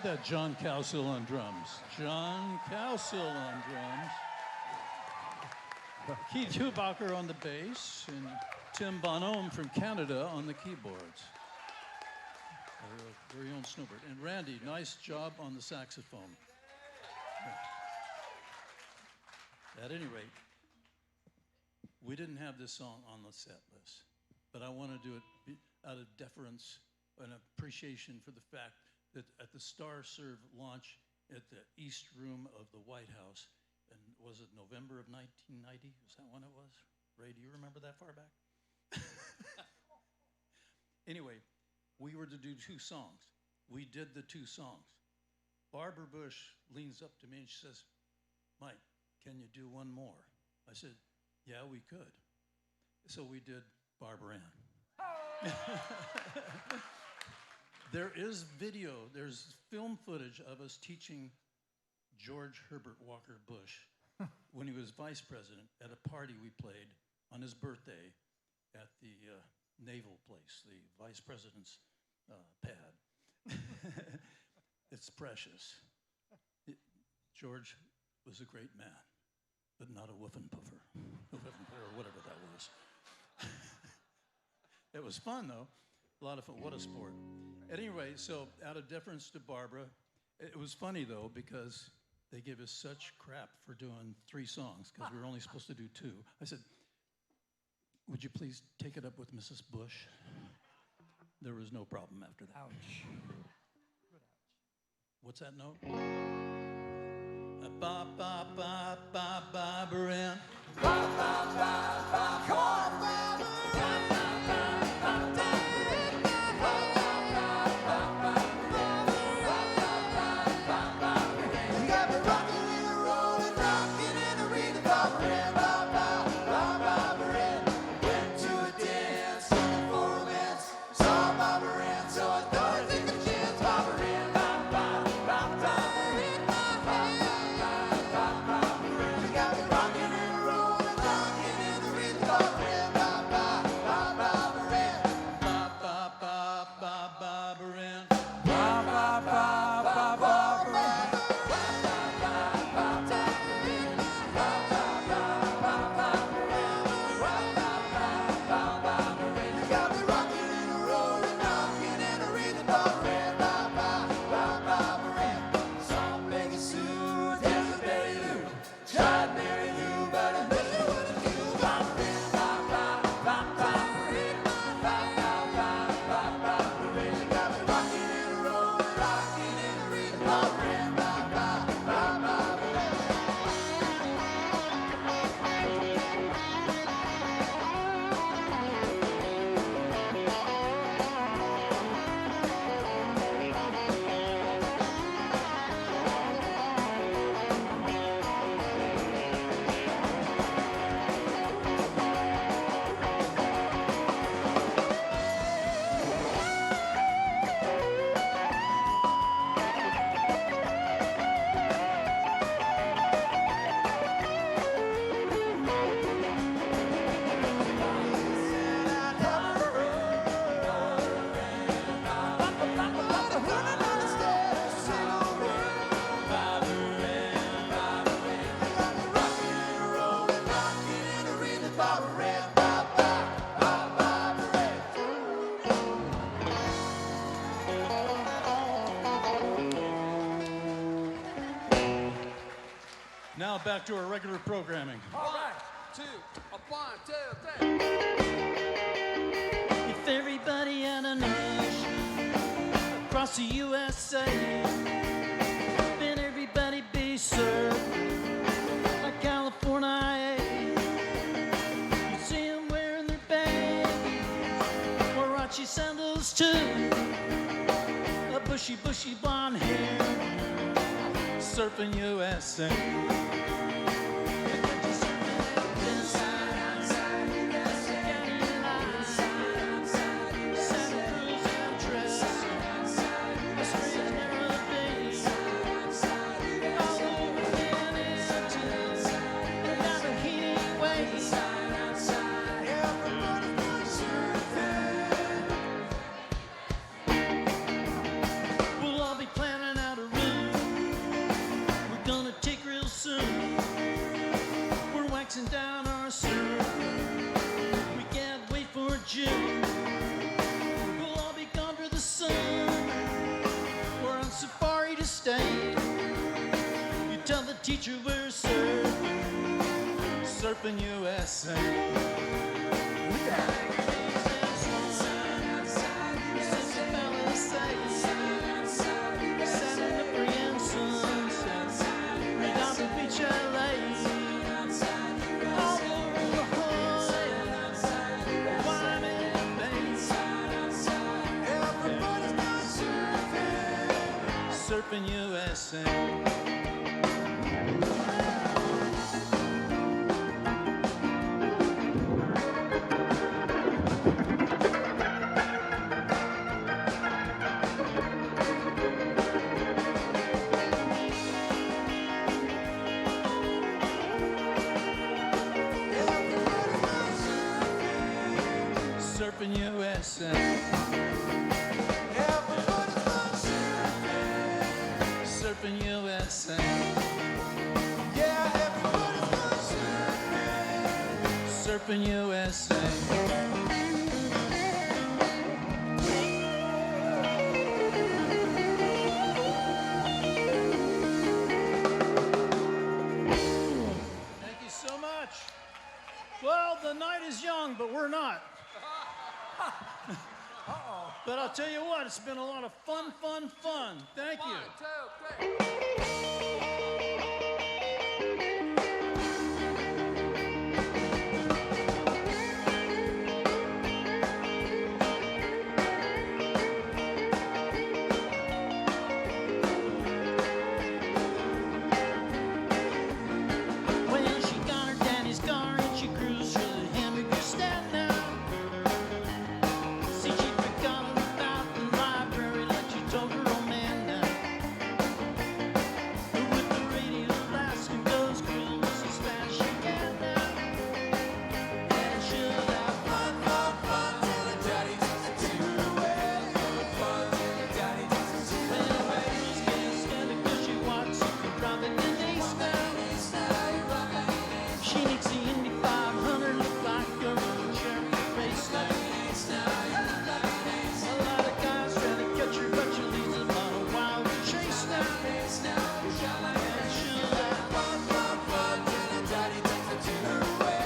That John Cowsill on drums. John Cowsill on drums. Keith Hubacher on the bass, and Tim Bonhomme from Canada on the keyboards. Our very own Snowbird. And Randy, nice job on the saxophone. At any rate, we didn't have this song on the set list, but I want to do it out of deference and appreciation for the fact that at the Star Serve launch at the East Room of the White House, was it November of 1990? Is that when it was? Ray, do you remember that far back? Anyway, we were to do 2 songs. We did the 2 songs. Barbara Bush leans up to me and she says, Mike, can you do one more? I said, yeah, we could. So we did Barbara Ann. There is video, there's film footage of us teaching George Herbert Walker Bush when he was vice president at a party we played on his birthday at the naval place, the vice president's pad. It's precious. George was a great man, but not a woofin' puffer, or whatever that was. It was fun, though. A lot of fun. What a sport. Anyway, so out of deference to Barbara, it was funny, though, because they gave us such crap for doing 3 songs, because we were only supposed to do 2. I said, would you please take it up with Mrs. Bush? There was no problem after that. Ouch. What's that note? Ba ba ba ba Barbara Ann. Ba ba ba ba. Come on, Barbara. Now back to our regular programming. All right. 2, 1, 2, 3. If everybody had an ocean across the USA, then everybody be served like California. You see them wearing their baggy Warachi sandals too, a bushy, bushy blonde hair, surfing USA. Down our surf, we can't wait for June. We'll all be gone for the sun. We're on safari to stay. You tell the teacher we're surfing, surfing USA. Santa Fe and sunset, right on the beach, LA. Surfing USA. Surfing USA. Yeah, everybody's going surfing. Surfing USA. Well, the night is young, but we're not. But I'll tell you what, it's been a lot of fun. Thank you. 1, 2, 3. Well, she got her daddy's car and she cruised through the hamburger stand now. See, she forgot about the library like she told her old man now. With the radio blasting, goes cruising as fast as she can now. And she'll have fun till her daddy takes her to away. Fun till her daddy takes her to away. Well, she's getting scared because she walks up and robbing the Denise now. She needs the Indy 500, look like a real cherry race now. A lot of guys try to catch her, but she leaves them on a wild chase now. And she'll have fun till her daddy takes her to her way.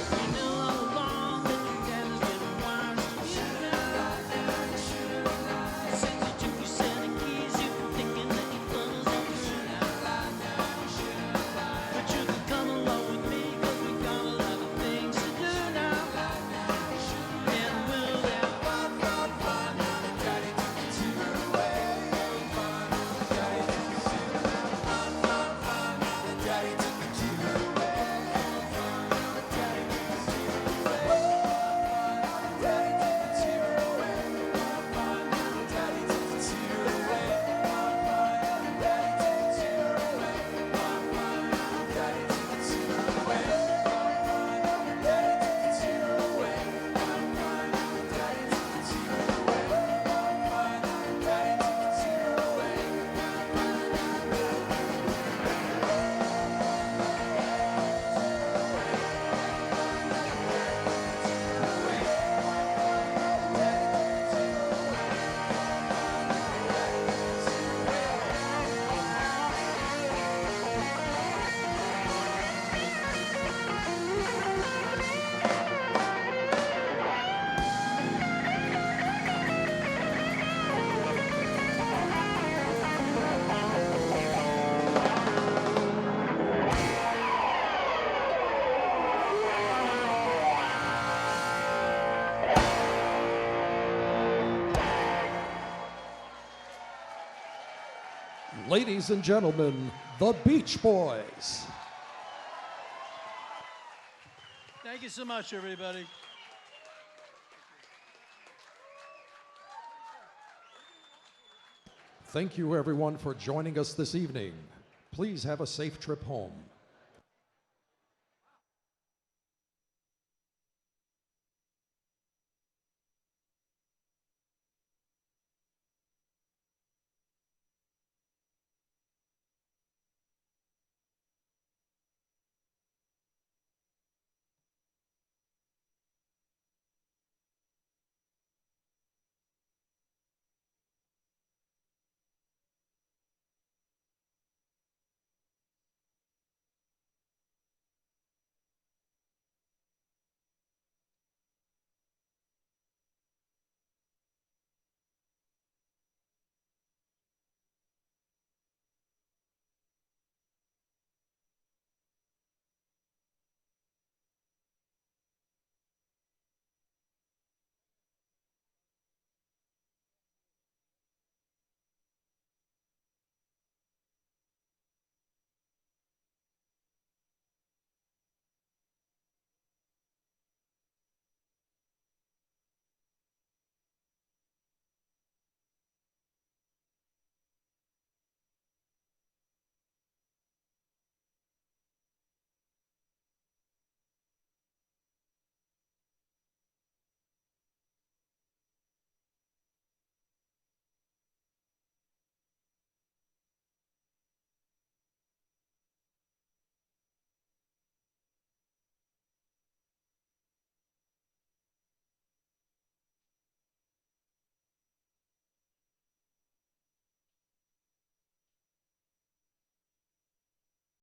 You know all along that your dad has been wise to you now. Since he took your set of keys, you've been thinking that your fun is over now. But you can come along with me, 'cause we got a lot of things to do now. And we'll have fun till the daddy takes you away. Fun till the daddy takes you away. Fun till the daddy takes you away. Ladies and gentlemen, the Beach Boys. Thank you so much, everybody. Thank you, everyone, for joining us this evening. Please have a safe trip home.